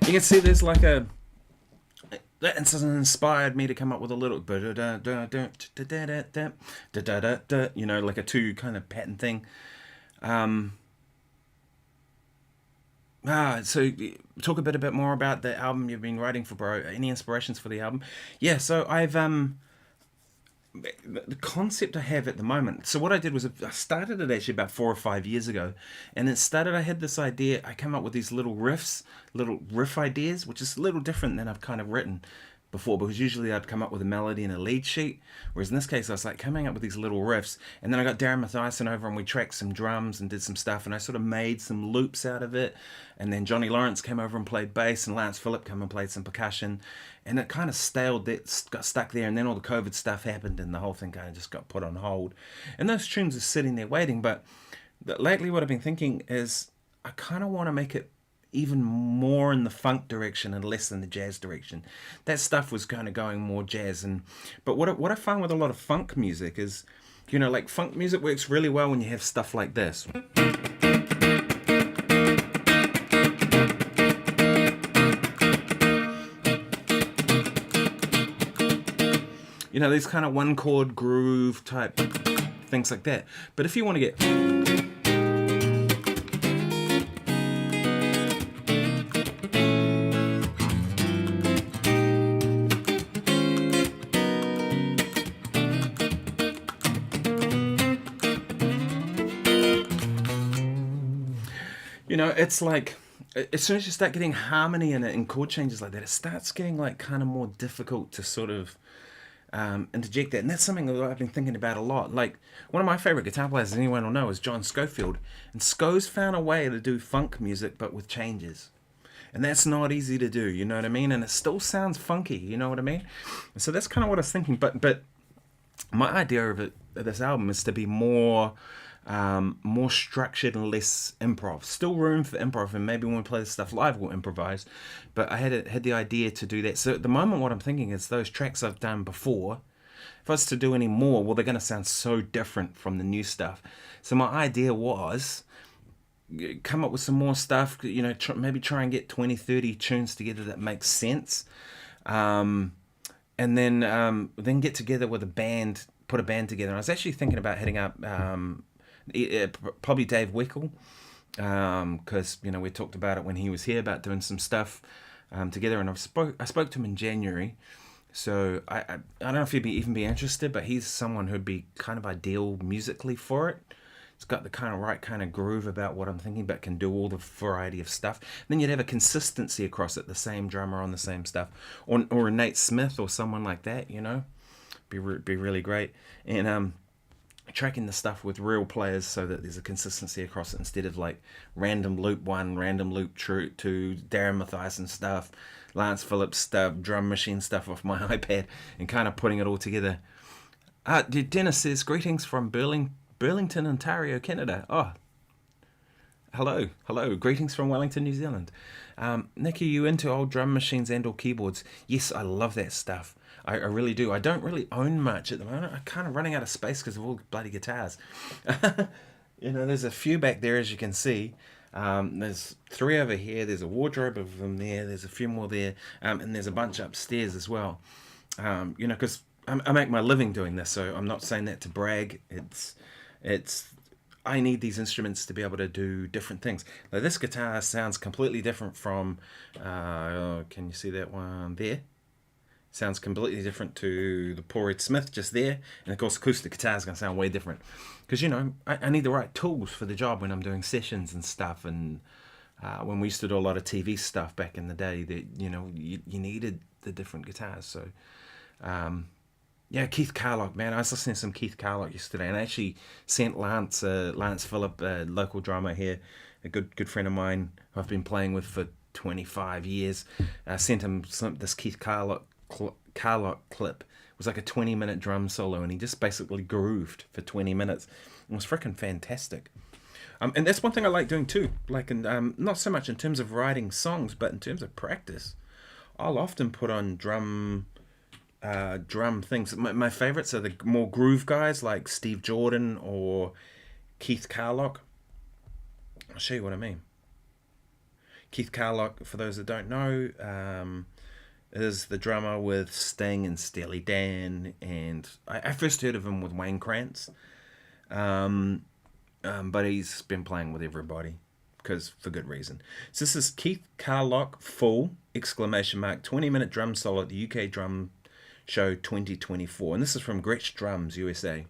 You can see there's like that inspired me to come up with a little, you know, like a 2 kind of pattern thing. So talk a bit more about the album you've been writing for, bro. Any inspirations for the album? Yeah, so I've the concept I have at the moment. So what I did was I started it actually about 4 or 5 years ago, and I had this idea. I came up with these little riff ideas, which is a little different than I've kind of written before, because usually I'd come up with a melody and a lead sheet, whereas in this case I was like coming up with these little riffs, and then I got Darren Mathews over and we tracked some drums and did some stuff, and I sort of made some loops out of it, and then Johnny Lawrence came over and played bass, and Lance Phillip came and played some percussion, and it kind of got stuck there, and then all the COVID stuff happened and the whole thing kind of just got put on hold, and those tunes are sitting there waiting. But lately what I've been thinking is I kind of want to make it even more in the funk direction and less in the jazz direction. That stuff was kind of going more jazz, but what I find with a lot of funk music is, you know, like funk music works really well when you have stuff like this. You know, these kind of 1-chord groove type things like that. But if you want to get, you know, it's like, as soon as you start getting harmony in it and chord changes like that, it starts getting like kind of more difficult to sort of interject that. And that's something that I've been thinking about a lot. Like, one of my favorite guitar players, as anyone will know, is John Schofield. And Sco's found a way to do funk music, but with changes. And that's not easy to do, you know what I mean? And it still sounds funky, you know what I mean? And so that's kind of what I was thinking. But my idea of this album is to be more structured and less improv. Still room for improv, and maybe when we play this stuff live we'll improvise, but I had the idea to do that. So at the moment what I'm thinking is those tracks I've done before, if I was to do any more, well, they're going to sound so different from the new stuff. So my idea was come up with some more stuff, you know, maybe try and get 20-30 tunes together that make sense, and then get together with a band, put a band together. And I was actually thinking about hitting up probably Dave Weckl, because you know we talked about it when he was here about doing some stuff together, and I spoke to him in January, So I don't know if he'd even be interested, but he's someone who'd be kind of ideal musically for it. It's got the kind of right kind of groove about what I'm thinking, but can do all the variety of stuff. Then you'd have a consistency across it, the same drummer on the same stuff, or a Nate Smith or someone like that, you know, be really great. And tracking the stuff with real players so that there's a consistency across it instead of like random loop 1, random loop 2, Darren Mathews stuff, Lance Phillips stuff, drum machine stuff off my iPad, and kind of putting it all together. Dennis says, greetings from Burlington, Ontario, Canada. Oh, hello. Greetings from Wellington, New Zealand. Nick, are you into old drum machines and or keyboards? Yes, I love that stuff. I really do. I don't really own much at the moment. I'm kind of running out of space because of all the bloody guitars. You know, there's a few back there, as you can see. There's 3 over here. There's a wardrobe of them there. There's a few more there. And there's a bunch upstairs as well. You know, because I make my living doing this, so I'm not saying that to brag. I need these instruments to be able to do different things. Now, this guitar sounds completely different from, can you see that one there? Sounds completely different to the Paul Reed Smith just there. And of course, acoustic guitar is going to sound way different. Because, you know, I need the right tools for the job when I'm doing sessions and stuff. And when we used to do a lot of TV stuff back in the day, that, you know, you needed the different guitars. So, yeah, Keith Carlock, man. I was listening to some Keith Carlock yesterday, and I actually sent Lance Phillip, a local drummer here, a good friend of mine who I've been playing with for 25 years. Sent him this Keith Carlock clip. It was like a 20-minute drum solo, and he just basically grooved for 20 minutes. It was freaking fantastic. And that's one thing I like doing too. Like, not so much in terms of writing songs, but in terms of practice. I'll often put on drum things. My favorites are the more groove guys like Steve Jordan or Keith Carlock. I'll show you what I mean. Keith Carlock, for those that don't know, is the drummer with Sting and Steely Dan, and I first heard of him with Wayne Krantz, but he's been playing with everybody, because for good reason. So this is Keith Carlock full, ! 20-minute drum solo at the UK Drum Show 2024, and this is from Gretsch Drums USA.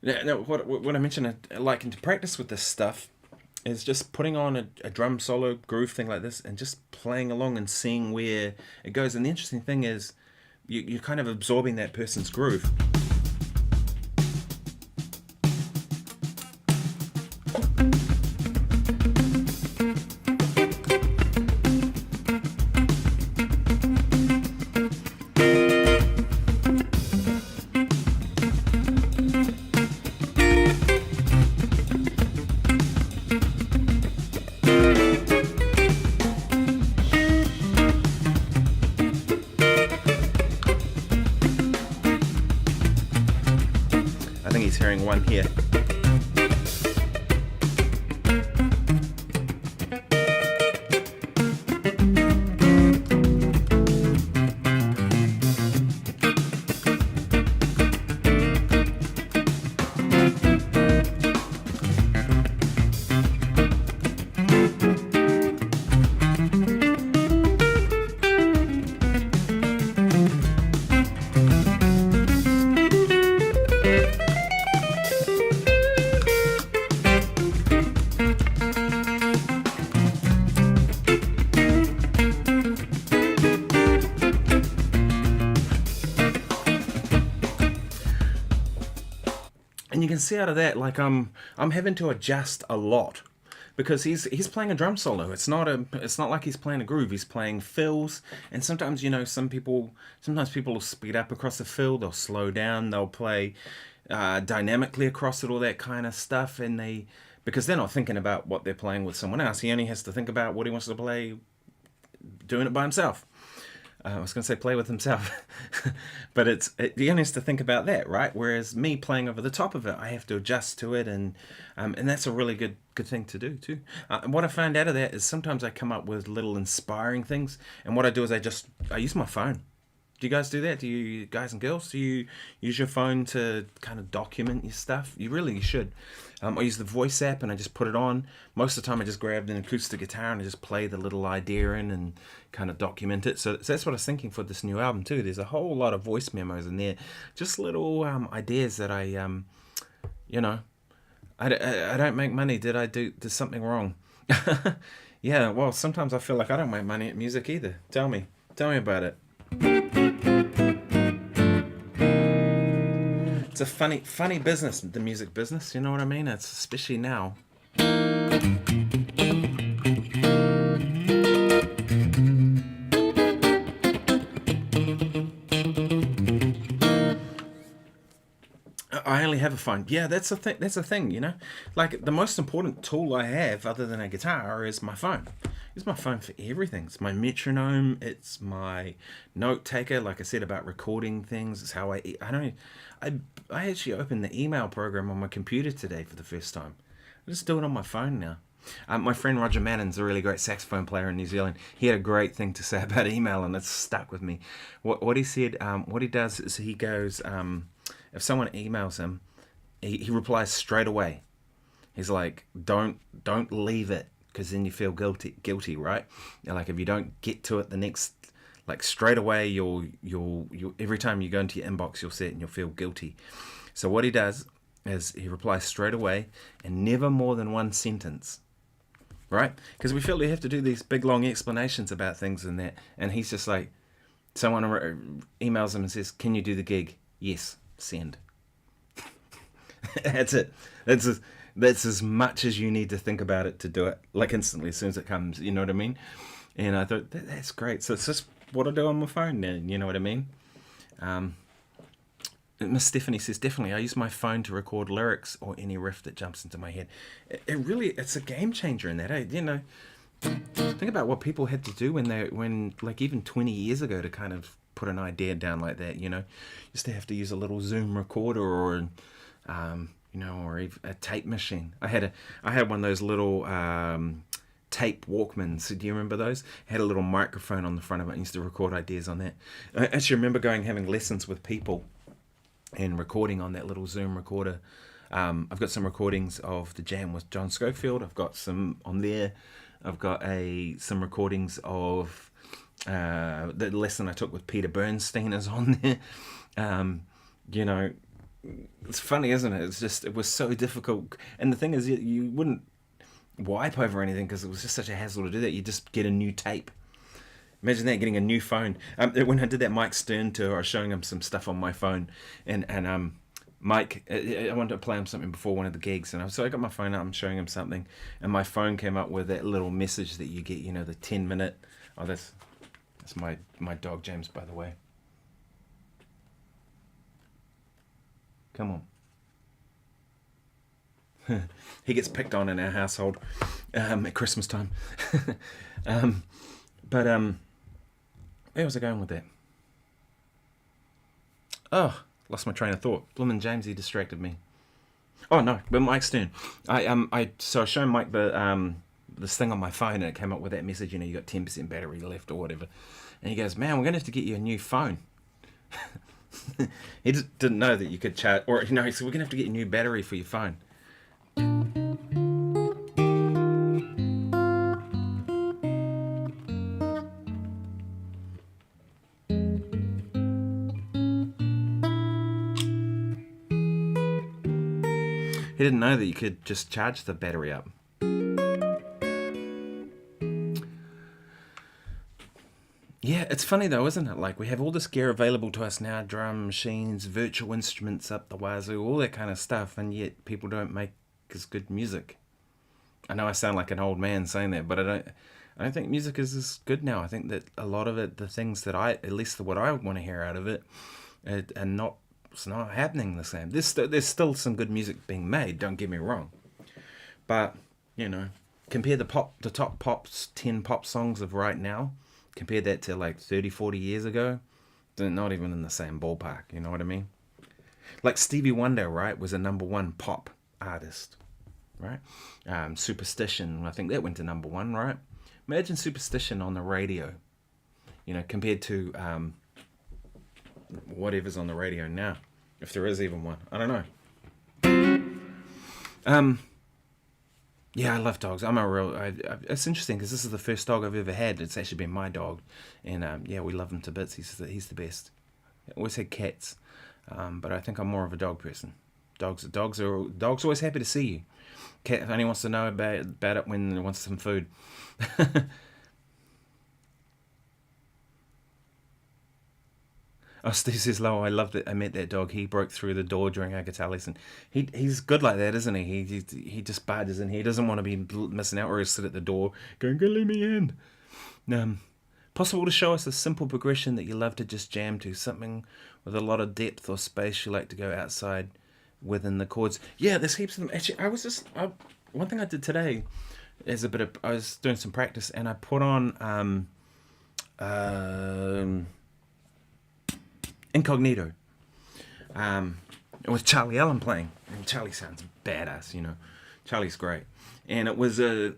Now what I mentioned, I like to practice with this stuff is just putting on a drum solo groove thing like this and just playing along and seeing where it goes. And the interesting thing is you're kind of absorbing that person's groove. One here. And you can see out of that, like I'm having to adjust a lot because he's playing a drum solo. It's not like he's playing a groove. He's playing fills, and sometimes, you know, sometimes people will speed up across the fill. They'll slow down. They'll play dynamically across it, all that kind of stuff, and because they're not thinking about what they're playing with someone else. He only has to think about what he wants to play, doing it by himself. I was going to say play with himself, but he only has to think about that, right? Whereas me playing over the top of it, I have to adjust to it, and that's a really good thing to do too. What I found out of that is sometimes I come up with little inspiring things, and what I do is I use my phone. Do you guys do that? Do you guys and girls, do you use your phone to kind of document your stuff? You really should. I use the voice app and I just put it on. Most of the time I just grabbed an acoustic guitar and I just play the little idea in and kind of document it. So that's what I was thinking for this new album too. There's a whole lot of voice memos in there. Just little ideas that I don't make money. Did something wrong? Yeah, well, sometimes I feel like I don't make money at music either. Tell me about it. It's a funny business, the music business, you know what I mean? It's especially now. I only have a phone. Yeah, that's a thing, you know? Like, the most important tool I have, other than a guitar, is my phone. It's my phone for everything. It's my metronome. It's my note taker. Like I said about recording things. It's how I actually opened the email program on my computer today for the first time. I just do it on my phone now. My friend Roger Mannon's a really great saxophone player in New Zealand. He had a great thing to say about email, and it's stuck with me. What he said, what he does is he goes, if someone emails him, he replies straight away. He's like, don't leave it, because then you feel guilty, right? Like if you don't get to it the next, like straight away, you'll every time you go into your inbox, you'll see it and you'll feel guilty. So what he does is he replies straight away and never more than one sentence, right? Because we feel we have to do these big long explanations about things and that, and he's just like, someone emails him and says, "Can you do the gig?" "Yes." Send. That's it. That's as much as you need to think about it to do it, like instantly as soon as it comes, you know what I mean? And I thought, that's great. So it's just what I do on my phone now, you know what I mean? Miss Stephanie says, definitely, I use my phone to record lyrics or any riff that jumps into my head. It's a game changer in that, eh? You know, think about what people had to do when like even 20 years ago to kind of put an idea down like that, you know? Used to have to use a little Zoom recorder or or even a tape machine. I had one of those little tape Walkmans. Do you remember those? It had a little microphone on the front of it. I used to record ideas on that. I actually remember having lessons with people and recording on that little Zoom recorder. I've got some recordings of the jam with John Schofield. I've got some on there. I've got some recordings of the lesson I took with Peter Bernstein is on there. It's funny, isn't it? It was so difficult. And the thing is, you wouldn't wipe over anything because it was just such a hassle to do that. You just get a new tape. Imagine that, getting a new phone. When I did that Mike Stern tour, I was showing him some stuff on my phone. And Mike, I wanted to play him something before one of the gigs. So I got my phone out, I'm showing him something. And my phone came up with that little message that you get, the 10-minute. Oh, that's my dog, James, by the way. Come on. He gets picked on in our household at Christmas time. Where was I going with that? Oh, lost my train of thought. Bloomin' James, he distracted me. Oh no, but Mike Stern. I was showing Mike this thing on my phone, and it came up with that message. You got 10% battery left or whatever. And he goes, "Man, we're gonna have to get you a new phone." He just didn't know that you could charge, or he said, "We're gonna have to get a new battery for your phone." He didn't know that you could just charge the battery up. Yeah, it's funny though, isn't it? Like, we have all this gear available to us now, drum machines, virtual instruments up the wazoo, all that kind of stuff, and yet people don't make as good music. I know I sound like an old man saying that, but I don't think music is as good now. I think that a lot of it, the things that at least what I want to hear out of it, it's not happening the same. There's still some good music being made, don't get me wrong. But, compare the top 10 pop songs of right now, compare that to like 30, 40 years ago, they're not even in the same ballpark, you know what I mean? Like Stevie Wonder, right, was a #1 pop artist, right? Superstition, I think that went to #1, right? Imagine Superstition on the radio, compared to whatever's on the radio now, if there is even one. I don't know. Yeah, I love dogs. It's interesting because this is the first dog I've ever had. It's actually been my dog, and yeah, we love him to bits. He's the best. I always had cats, but I think I'm more of a dog person. Dogs always happy to see you. Cat only wants to know about it when it wants some food. Oh, Steve says, "Lo, I loved it. I met that dog. He broke through the door during our guitar lesson. He's good like that, isn't he? He just barges in. He doesn't want to be missing out, or he'll sit at the door going, "Go let me in." Possible to show us a simple progression that you love to just jam to, something with a lot of depth or space you like to go outside within the chords. Yeah, there's heaps of them. Actually, one thing I did today is I was doing some practice, and I put on Incognito. It was Charlie Allen playing, and Charlie sounds badass, you know. Charlie's great, and it was I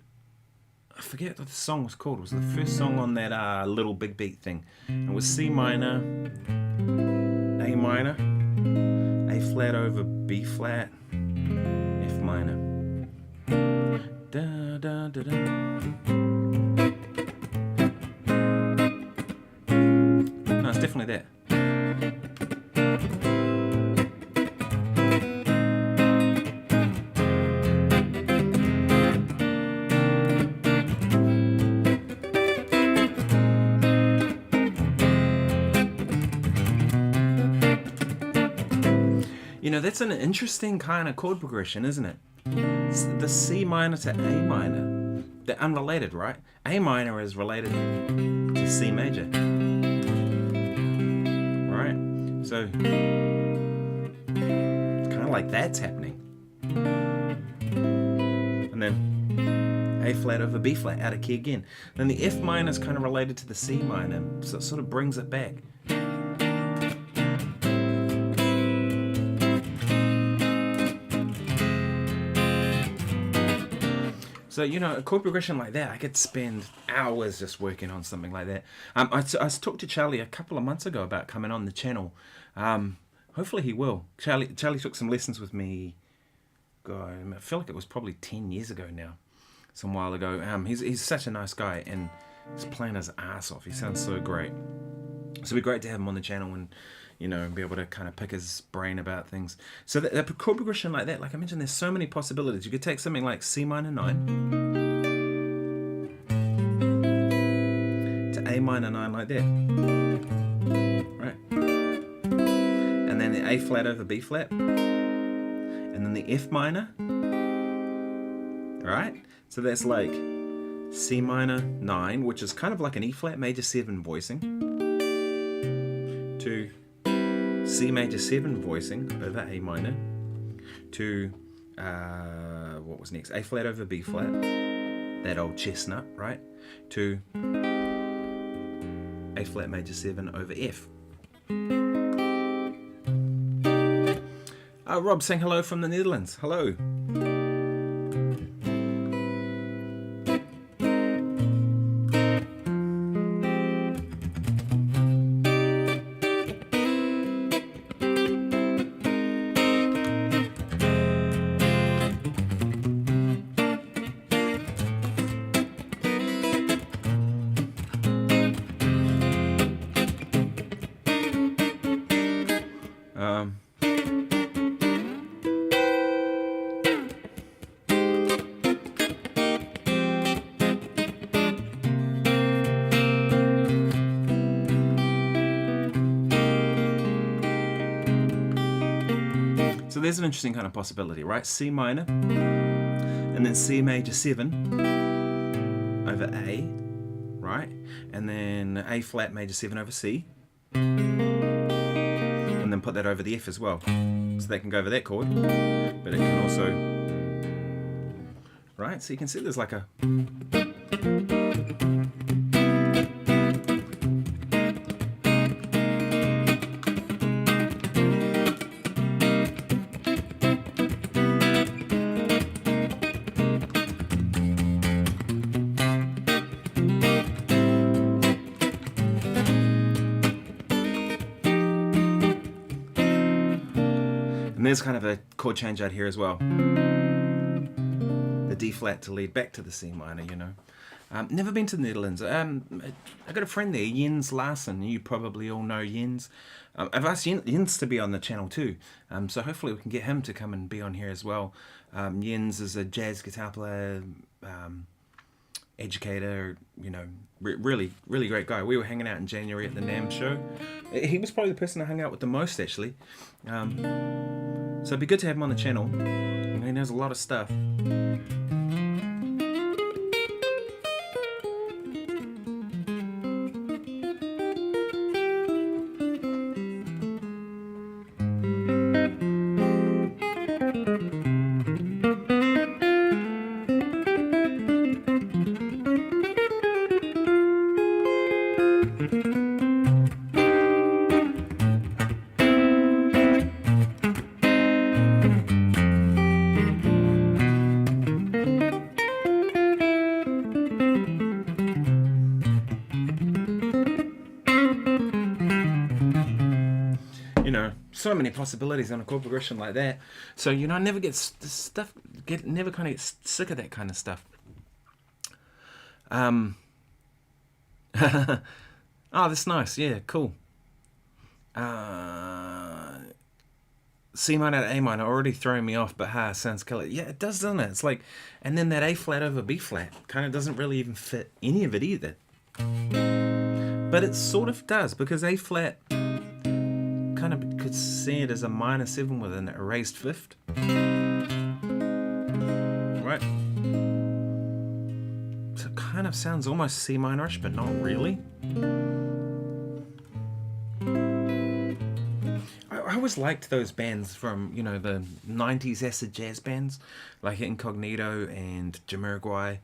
forget what the song was called. It was the first song on that Little Big Beat thing. It was C minor, A minor, A flat over B flat, F minor. Da da da da. No, it's definitely that. You know, that's an interesting kind of chord progression, isn't it? It's the C minor to A minor. They're unrelated, right? A minor is related to C major. Right? So, it's kind of like that's happening. And then A flat over B flat, out of key again. Then the F minor is kind of related to the C minor, so it sort of brings it back. So, you know, a chord progression like that, I could spend hours just working on something like that. I talked to Charlie a couple of months ago about coming on the channel. Hopefully he will. Charlie took some lessons with me. God, I feel like it was probably 10 years ago now. Some while ago. He's such a nice guy, and he's playing his ass off. He sounds so great. So it'd be great to have him on the channel and, you know, be able to kind of pick his brain about things. So that chord progression like that, like I mentioned, there's so many possibilities. You could take something like C minor 9 to A minor 9 like that, right? And then the A flat over B flat, and then the F minor, right? So that's like C minor 9, which is kind of like an E flat major 7 voicing, to C major 7 voicing over A minor, to what was next? A flat over B flat, that old chestnut, right? To A flat major 7 over F. Rob saying hello from the Netherlands. Hello. So there's an interesting kind of possibility, right? C minor, and then C major 7 over A, right? And then A flat major 7 over C, and then put that over the F as well. So that can go over that chord, but it can also, right? So you can see there's like a... there's kind of a chord change out here as well. The D flat to lead back to the C minor, you know. Never been to the Netherlands. I got a friend there, Jens Larsen. You probably all know Jens. I've asked Jens to be on the channel too, so hopefully we can get him to come and be on here as well. Jens is a jazz guitar player, educator, you know, really great guy. We were hanging out in January at the NAMM show. He was probably the person I hung out with the most, actually. So it'd be good to have him on the channel. You know, he knows a lot of stuff. So many possibilities on a chord progression like that. So, you know, I never get never kind of get sick of that kind of stuff. Oh, that's nice. Yeah, cool. C minor to A minor already throwing me off, but sounds killer. Yeah, it does, doesn't it? It's like, and then that A flat over B flat kind of doesn't really even fit any of it either. But it sort of does, because A flat kind of could see it as a minor 7 with an erased fifth. Right? So it kind of sounds almost C minorish, but not really. I always liked those bands from, you know, the 90s acid jazz bands, like Incognito and Jamiroquai,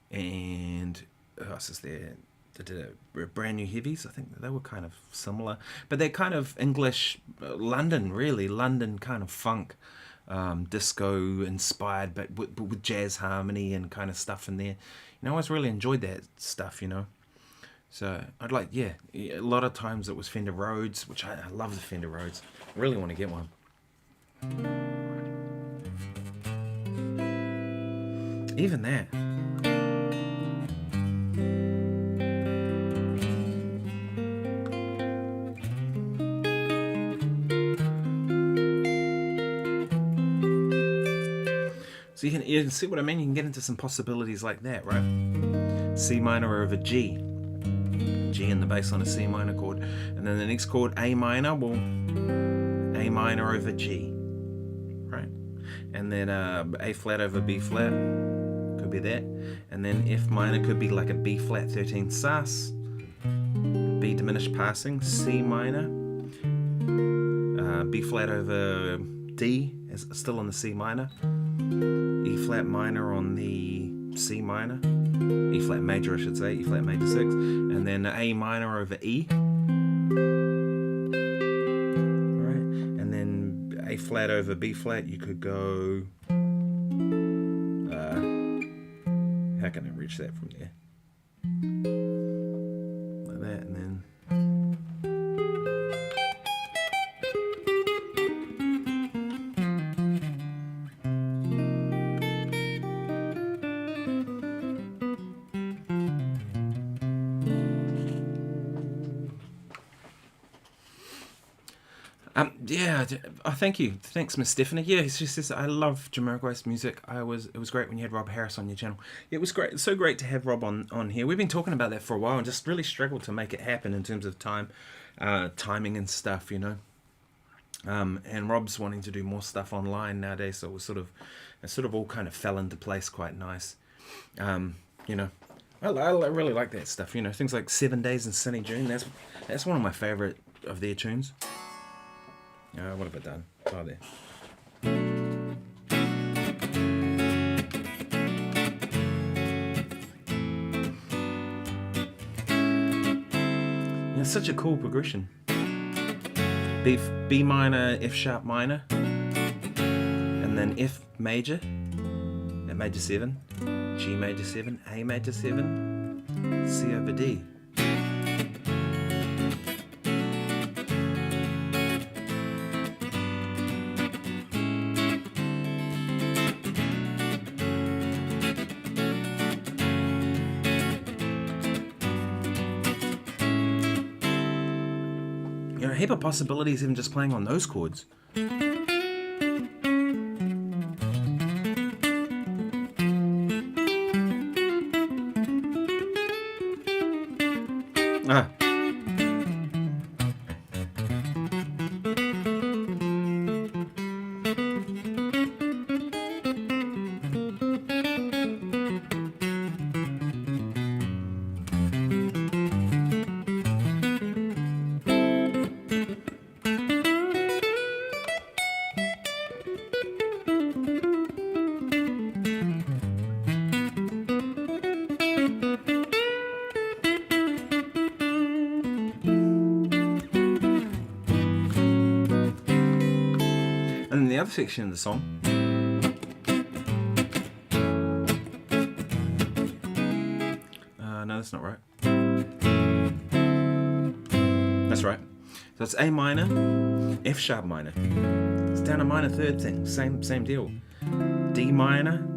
and who else is there? They did a Brand New Heavies. I think they were kind of similar, but they're kind of English, London kind of funk, disco inspired, but with jazz harmony and kind of stuff in there. You know, I always really enjoyed that stuff, you know. So I'd like, yeah, a lot of times it was Fender Rhodes, which I love the Fender Rhodes. I really want to get one. Even that. So you can see what I mean? You can get into some possibilities like that, right? C minor over G. G in the bass on a C minor chord. And then the next chord, A minor, well, A minor over G, right? And then A flat over B flat, could be that. And then F minor could be like a B flat 13 sus, B diminished passing, C minor, B flat over D, is still on the C minor, E flat minor on the C minor, E flat major I should say, E flat major 6, and then A minor over E, right? And then A flat over B flat, you could go, how can I reach that from there? Like that, and then yeah, thank you. Thanks, Miss Stephanie. Yeah, it's just I love Jamiroquai's music. It was great when you had Rob Harris on your channel. It was great. It's so great to have Rob on here. We've been talking about that for a while and just really struggled to make it happen in terms of timing and stuff, you know. And Rob's wanting to do more stuff online nowadays, so it sort of all kind of fell into place quite nice. You know, I really like that stuff. You know, things like 7 Days in Sunny June. That's one of my favorite of their tunes. What have I done? Oh, there. Yeah, it's such a cool progression. B minor, F sharp minor, and then F major, at major 7, G major 7, A major 7, C over D. heap of possibilities even just playing on those chords. Ah. And the other section of the song, no, that's not right. That's right. So it's A minor, F sharp minor. It's down a minor third thing. Same deal. D minor,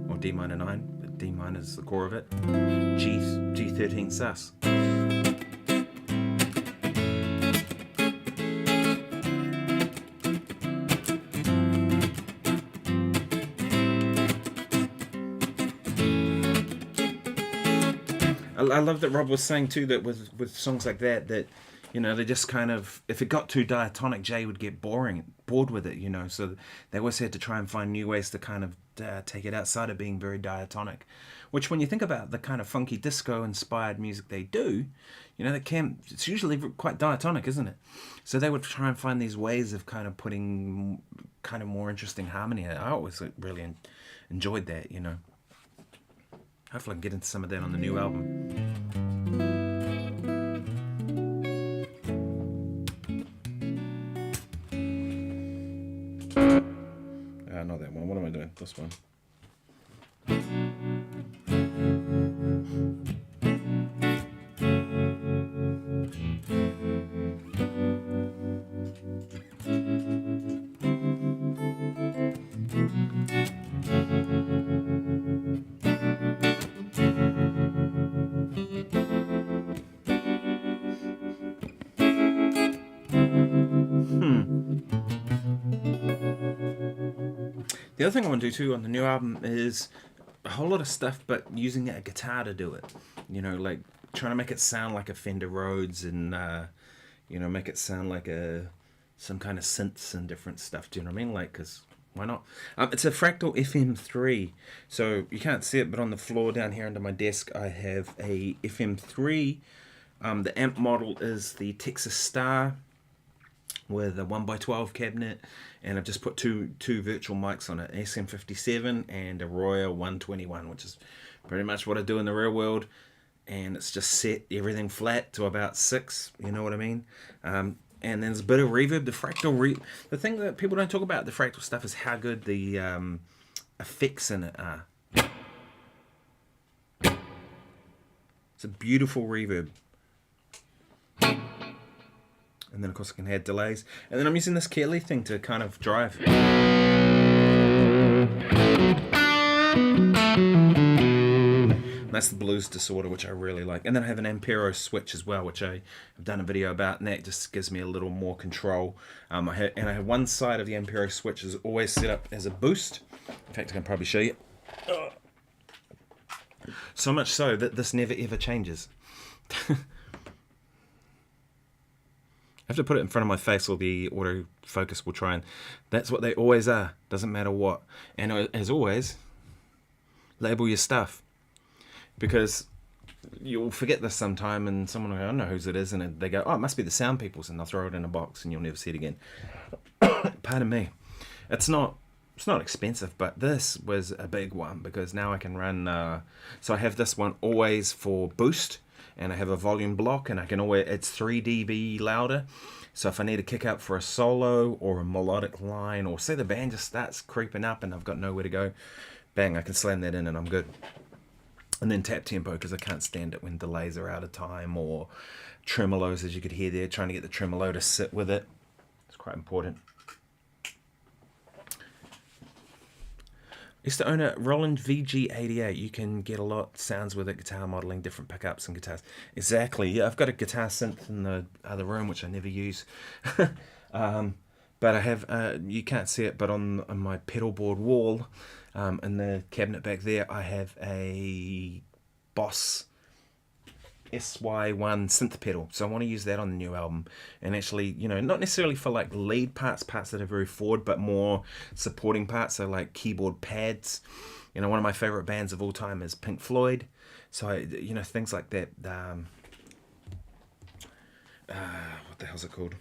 or D minor 9, but D minor is the core of it. G13 sus. I love that Rob was saying too that with songs like that, you know, they just kind of, if it got too diatonic, Jay would get bored with it, you know, so they always had to try and find new ways to kind of take it outside of being very diatonic, which when you think about the kind of funky disco inspired music they do, you know, it's usually quite diatonic, isn't it? So they would try and find these ways of kind of putting kind of more interesting harmony. I always really enjoyed that, you know. Hopefully I can get into some of that on the new album. Not that one. What am I doing? This one. The other thing I want to do too on the new album is a whole lot of stuff, but using a guitar to do it. You know, like trying to make it sound like a Fender Rhodes and, you know, make it sound like some kind of synths and different stuff. Do you know what I mean? Like, because why not? It's a Fractal FM3. So you can't see it, but on the floor down here under my desk, I have a FM3. The amp model is the Texas Star with a 1x12 cabinet, and I've just put two virtual mics on it, an SM57 and a Royal 121, which is pretty much what I do in the real world, and it's just set everything flat to about 6, you know what I mean? And then there's a bit of reverb. The Fractal the thing that people don't talk about the Fractal stuff is how good the effects in it are. It's a beautiful reverb. And then of course I can add delays. And then I'm using this Kelly thing to kind of drive. And that's the blues disorder, which I really like. And then I have an Ampero switch as well, which I've done a video about, and that just gives me a little more control. I have one side of the Ampero switch is always set up as a boost. In fact, I can probably show you. So much so that this never ever changes. I have to put it in front of my face or the autofocus will try and... That's what they always are. Doesn't matter what. And as always, label your stuff. Because you'll forget this sometime and someone will go, I don't know whose it is. And they go, oh, it must be the sound people's. And they'll throw it in a box and you'll never see it again. Pardon me. It's not expensive, but this was a big one. Because now I can run... so I have this one always for boost. And I have a volume block, and I can always, it's 3 dB louder. So if I need a kick up for a solo or a melodic line, or say the band just starts creeping up and I've got nowhere to go, bang, I can slam that in and I'm good. And then tap tempo, because I can't stand it when delays are out of time, or tremolos, as you could hear there, trying to get the tremolo to sit with it. It's quite important. Used to own a Roland VG88. You can get a lot sounds with it, guitar modeling, different pickups and guitars. Exactly. Yeah, I've got a guitar synth in the other room, which I never use. But I have, you can't see it, but on my pedal board wall, in the cabinet back there, I have a Boss SY1 synth pedal. So I want to use that on the new album. And actually, you know, not necessarily for like lead parts that are very forward, but more supporting parts. So like keyboard pads. You know, one of my favorite bands of all time is Pink Floyd. So, you know, things like that. What the hell's it called?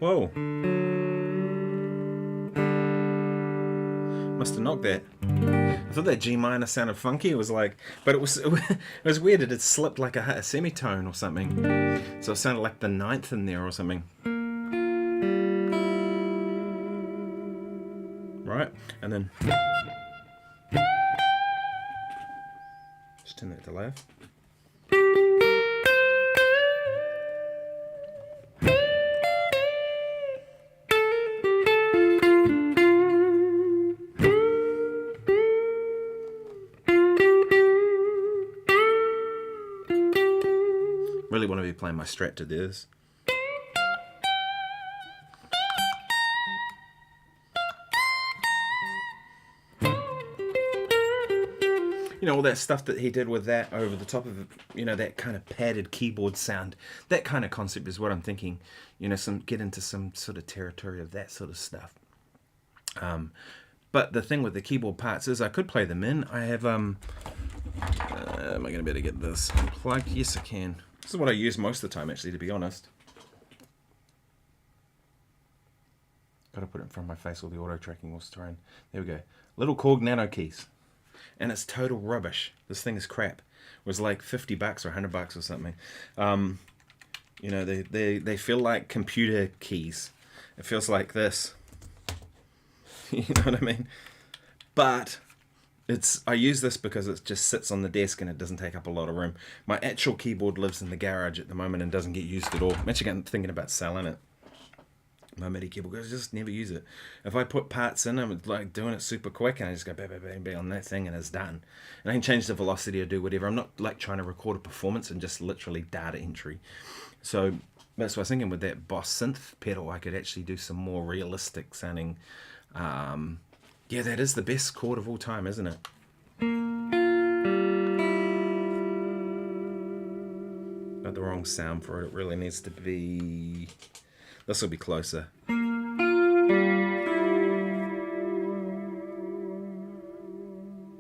Whoa. Must have knocked that. I thought that G minor sounded funky. It was like, but it was weird. It had slipped like a semitone or something. So it sounded like the ninth in there or something. Right, and then just turn that to low. Really want to be playing my Strat to this. You know, all that stuff that he did with that over the top of it, you know, that kind of padded keyboard sound, that kind of concept is what I'm thinking. You know, get into some sort of territory of that sort of stuff. But the thing with the keyboard parts is I could play them in. I have, am I going to be able to get this unplugged? Yes, I can. This is what I use most of the time, actually, to be honest. Got to put it in front of my face, all the auto tracking wants to run. There we go. Little Korg Nano keys. And it's total rubbish. This thing is crap. It was like $50 or $100 or something. You know, they feel like computer keys. It feels like this. You know what I mean? But I use this because it just sits on the desk and it doesn't take up a lot of room. My actual keyboard lives in the garage at the moment and doesn't get used at all. I'm actually thinking about selling it. My MIDI keyboard, because I just never use it. If I put parts in, I'm like doing it super quick and I just go bang, bang, bang, bang on that thing and it's done. And I can change the velocity or do whatever. I'm not like trying to record a performance and just literally data entry. So that's what I was thinking with that Boss synth pedal, I could actually do some more realistic sounding. Yeah, that is the best chord of all time, isn't it? Got the wrong sound for it. It really needs to be... This will be closer.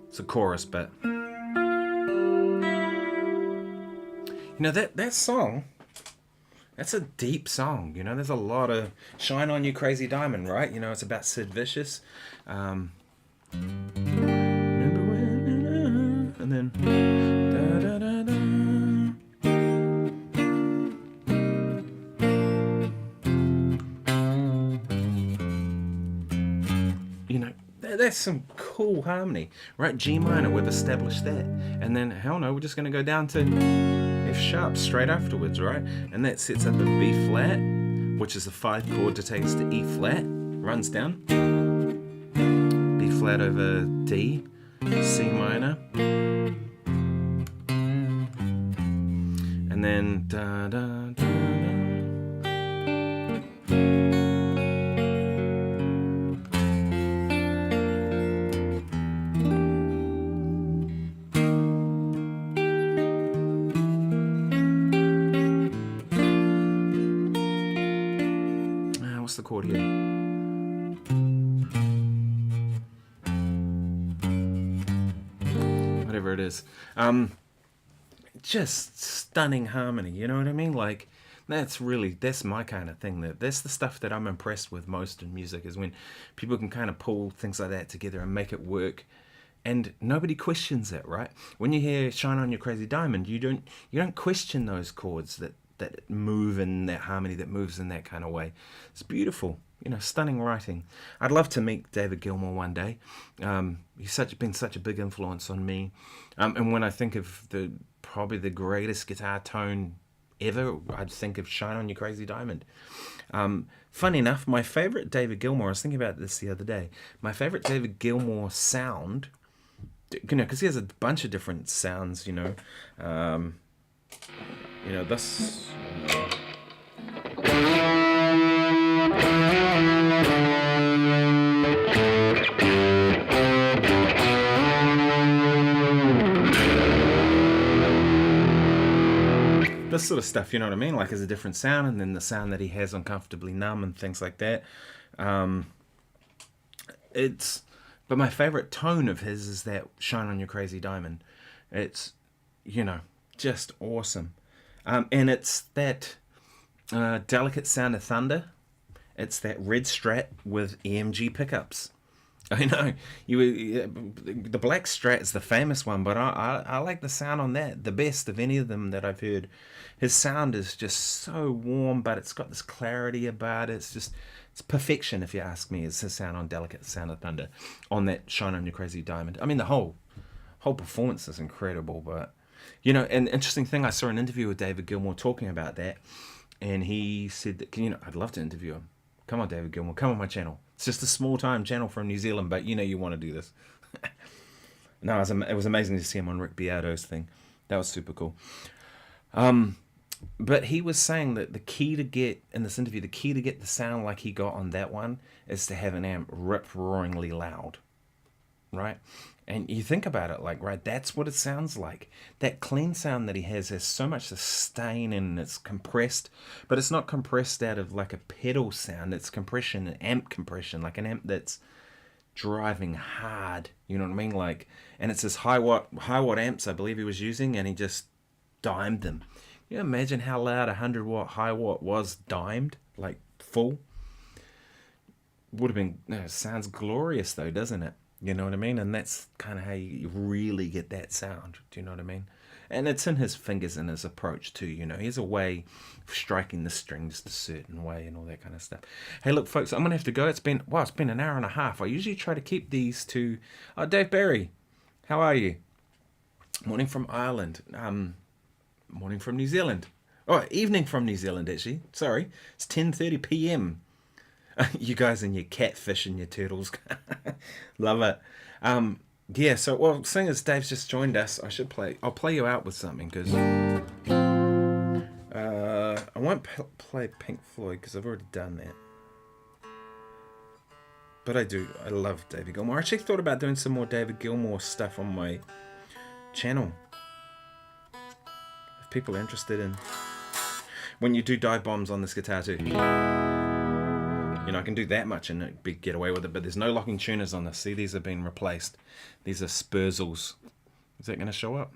It's a chorus, but... You know, that song... That's a deep song, you know. There's a lot of "Shine On You Crazy Diamond," right? You know, it's about Sid Vicious. Remember when, and then da, da, da, da. You know, that's some cool harmony, right? G minor, we've established that, and then hell no, we're just going to go down to F sharp straight afterwards, right? And that sets up a B flat, which is the 5 chord to take us to E flat, runs down, B flat over D, C minor, and then da da da da. The chord here. Whatever it is. Just stunning harmony, you know what I mean? Like, that's my kind of thing. That's the stuff that I'm impressed with most in music, is when people can kind of pull things like that together and make it work. And nobody questions it, right? When you hear "Shine On Your Crazy Diamond," you don't question those chords that move in that harmony, that moves in that kind of way. It's beautiful, you know, stunning writing. I'd love to meet David Gilmour one day. He's been such a big influence on me. And when I think of probably the greatest guitar tone ever, I'd think of Shine On You Crazy Diamond. Funny enough, my favorite David Gilmour, I was thinking about this the other day, my favorite David Gilmour sound, because he has a bunch of different sounds, this... This sort of stuff, you know what I mean? Like, there's a different sound, and then the sound that he has on Comfortably Numb and things like that. But my favorite tone of his is that Shine On Your Crazy Diamond. It's, just awesome. And it's that delicate sound of thunder. It's that red Strat with EMG pickups. I know the black Strat is the famous one, but I like the sound on that the best of any of them that I've heard. His sound is just so warm, but it's got this clarity about it. It's perfection, if you ask me. It's his sound on Delicate Sound of Thunder, on that Shine On Your Crazy Diamond. I mean, the whole performance is incredible. But an interesting thing, I saw an interview with David Gilmour talking about that, and he said that I'd love to interview him. Come on, David Gilmour, come on my channel. It's just a small-time channel from New Zealand, but you want to do this. No, it was amazing to see him on Rick Beato's thing. That was super cool. But he was saying that the key to get the sound like he got on that one is to have an amp rip-roaringly loud, right? And you think about it, right, that's what it sounds like. That clean sound that he has so much sustain, and it's compressed, but it's not compressed out of like a pedal sound. It's compression, an amp compression, like an amp that's driving hard. You know what I mean? And it's his high watt amps, I believe he was using, and he just dimed them. Can you imagine how loud 100 watt high watt was dimed, like full? Would have been. Sounds glorious though, doesn't it? You know what I mean? And that's kind of how you really get that sound. Do you know what I mean? And it's in his fingers and his approach too. He has a way of striking the strings a certain way and all that kind of stuff. Hey, look, folks, I'm gonna have to go. It's been an hour and a half. I usually try to keep these to. Oh, Dave Barry, how are you? Morning from Ireland. Morning from New Zealand. Oh, evening from New Zealand, actually. Sorry. It's 10:30 p.m. You guys and your catfish and your turtles. Love it. Seeing as Dave's just joined us, I'll play you out with something, because I won't play Pink Floyd, because I've already done that. But I love David Gilmour. I actually thought about doing some more David Gilmour stuff on my channel. People are interested in when you do dive bombs on this guitar too. I can do that much and get away with it, but there's no locking tuners on this. See, these have been replaced. These are Spurzels. Is that going to show up?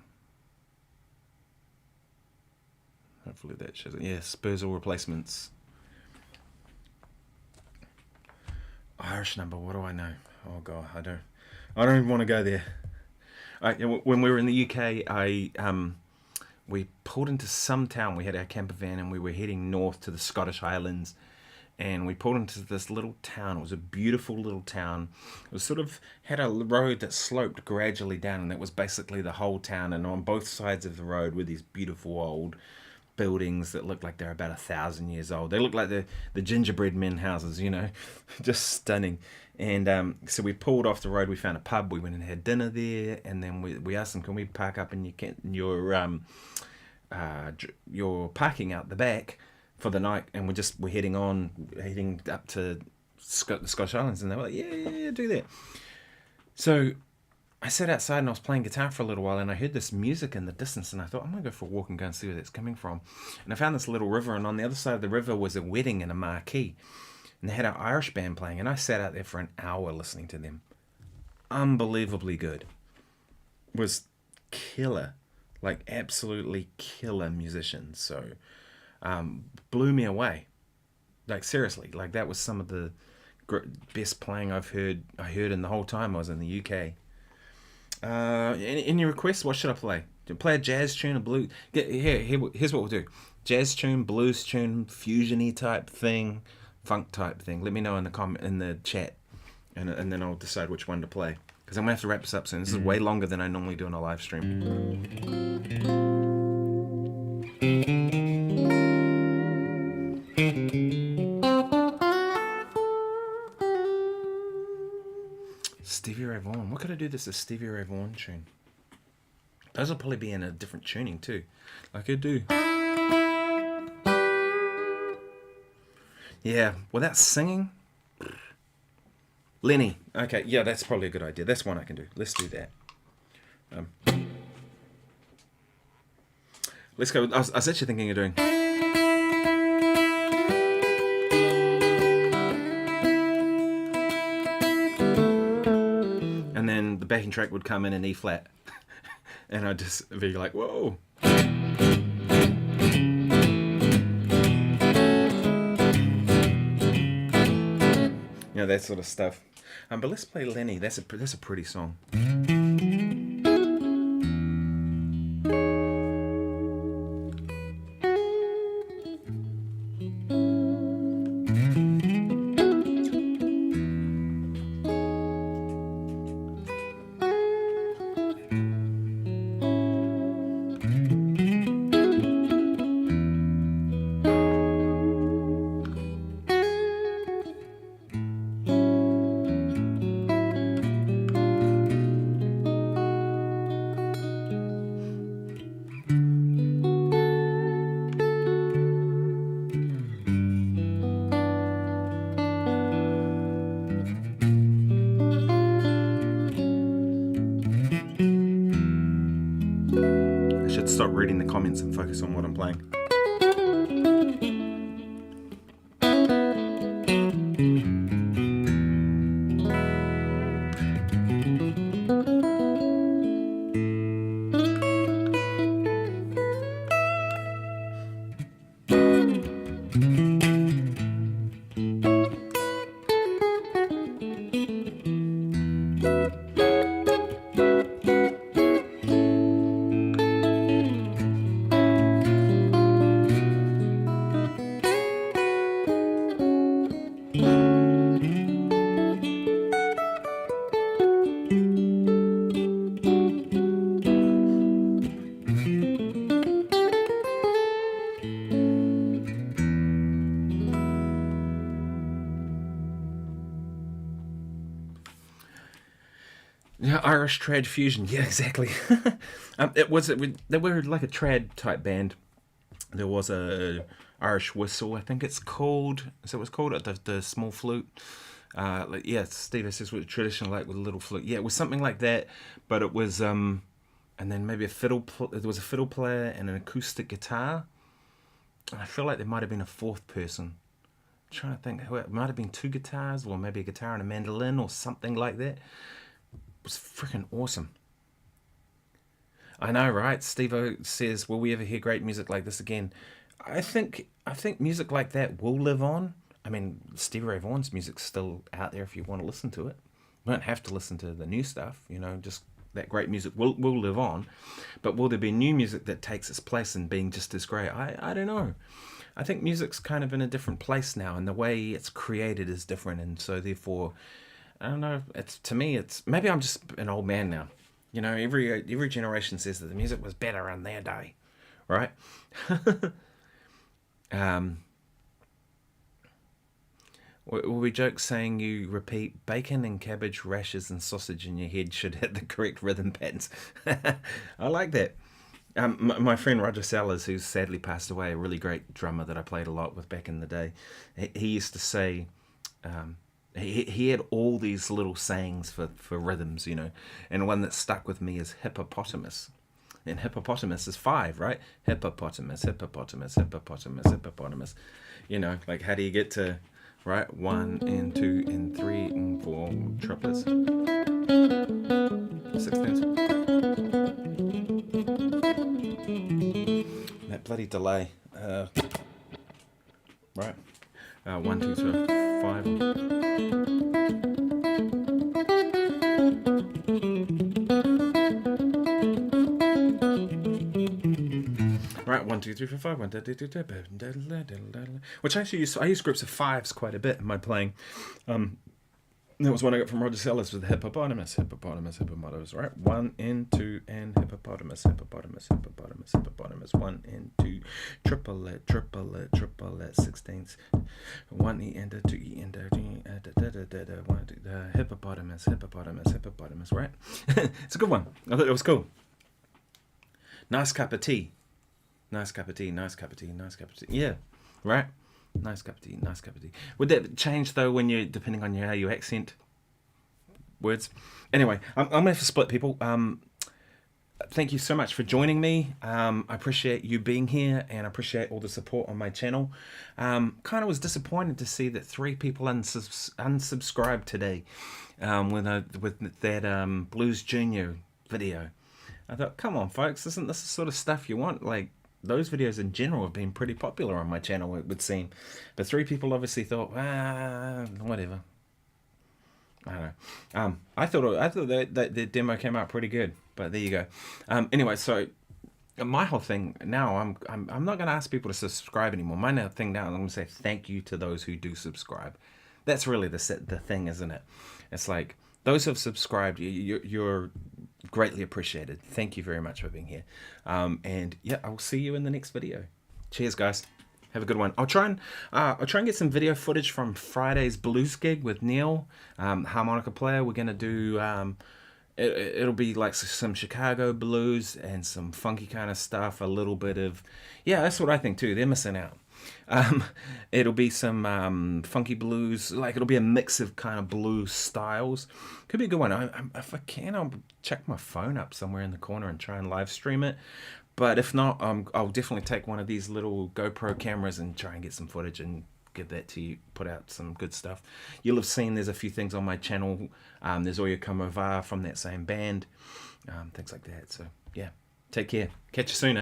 Hopefully that shows it. Yeah, Spurzel replacements. Irish number, what do I know? Oh god, I don't even want to go there. When we were in the UK, we pulled into some town. We had our camper van and we were heading north to the Scottish Highlands, and we pulled into this little town. It was a beautiful little town. It was had a road that sloped gradually down, and that was basically the whole town. And on both sides of the road were these beautiful old buildings that looked like they're about 1,000 years old. They looked like the gingerbread men houses, just stunning. And so we pulled off the road. We found a pub. We went and had dinner there, and then we asked them, "Can we park up in your parking out the back for the night?" And we're heading up to the Scottish Islands, and they were like, "Yeah, do that." So I sat outside and I was playing guitar for a little while, and I heard this music in the distance, and I thought, I'm gonna go for a walk and go and see where that's coming from. And I found this little river, and on the other side of the river was a wedding in a marquee. And they had an Irish band playing, and I sat out there for an hour listening to them. Unbelievably good. Was killer. Absolutely killer musicians. So, blew me away. Seriously. That was some of the best playing I heard in the whole time I was in the UK. Any requests? What should I play? Play a jazz tune, a blues? Here's what we'll do. Jazz tune, blues tune, fusion-y type thing, funk type thing. Let me know in the chat, and then I'll decide which one to play, because I'm gonna have to wrap this up soon. This is way longer than I normally do on a live stream. Stevie Ray Vaughan. What could I do this a Stevie Ray Vaughan tune? Those will probably be in a different tuning too. Like I do. Yeah, without singing. Lenny. Okay, yeah, that's probably a good idea. That's one I can do. Let's do that. Let's go. I was actually thinking of doing. And then the backing track would come in E flat. And I'd just be like, whoa. You know, that sort of stuff. But let's play Lenny. That's a pretty song. Stop reading the comments and focus on what I'm playing. Yeah, Irish trad fusion. Yeah, exactly. They were like a trad type band. There was a Irish whistle, I think it's called. So it was called the small flute. Yeah, Steve says with traditional, like with a little flute. Yeah, it was something like that. But it was and then maybe a fiddle. There was a fiddle player and an acoustic guitar. And I feel like there might have been a fourth person. I'm trying to think, it might have been two guitars, or maybe a guitar and a mandolin, or something like that. It was freaking awesome. I know, right? Steve-O says, will we ever hear great music like this again? I think music like that will live on. I mean, Stevie Ray Vaughan's music's still out there if you want to listen to it. You don't have to listen to the new stuff, you know, just that great music will live on. But will there be new music that takes its place and being just as great? I don't know. I think music's kind of in a different place now, and the way it's created is different, and so therefore, I don't know. To me, maybe I'm just an old man now. You know, every generation says that the music was better in their day, right? We joke saying you repeat bacon and cabbage, rashes and sausage in your head should hit the correct rhythm patterns. I like that. My friend Roger Sellers, who's sadly passed away, a really great drummer that I played a lot with back in the day, he used to say, he had all these little sayings for rhythms, you know, and one that stuck with me is hippopotamus. And hippopotamus is 5, right? Hippopotamus, hippopotamus, hippopotamus, hippopotamus. You know, like how do you get to, right? 1 and 2 and 3 and 4 triplets. 16ths. That bloody delay. Right. 1, 2, 3, 5. Right, 1, 2, 3, 4, 5. 1, 2, 3, 4, 5. Which actually I use groups of 5s quite a bit in my playing. That was one I got from Roger Sellers with hippopotamus, right? 1 and 2 and hippopotamus. 1 and 2, triplet, 16ths. 1 E and 2 E and hippopotamus, right? It's a good one. I thought it was cool. Nice cup of tea. Yeah, right? Nice cup of tea. Would that change though when you, depending on how you accent words? Anyway, I'm gonna have to split, people. Thank you so much for joining me. I appreciate you being here, and I appreciate all the support on my channel. Kind of was disappointed to see that 3 people unsubscribed today with that Blues Junior video. I thought, come on, folks, isn't this the sort of stuff you want? Like, those videos in general have been pretty popular on my channel, it would seem. But 3 people obviously thought, whatever. I don't know. I thought that the demo came out pretty good, but there you go. Anyway, so my whole thing now, I'm not going to ask people to subscribe anymore. My thing now, I'm going to say thank you to those who do subscribe. That's really the thing, isn't it? It's like, those who have subscribed, you're greatly appreciated. Thank you very much for being here. And yeah, I'll see you in the next video. Cheers, guys. Have a good one. I'll try and get some video footage from Friday's blues gig with Neil, harmonica player. We're gonna do it'll be like some Chicago blues and some funky kind of stuff. A little bit of, yeah, that's what I think too. They're missing out. It'll be some funky blues, like it'll be a mix of kind of blues styles. Could be a good one. If I can, I'll check my phone up somewhere in the corner and try and live stream it. But if not, I'll definitely take one of these little GoPro cameras and try and get some footage and give that to you, put out some good stuff. You'll have seen there's a few things on my channel. There's Oya Como Va from that same band, things like that. So yeah, take care. Catch you soon.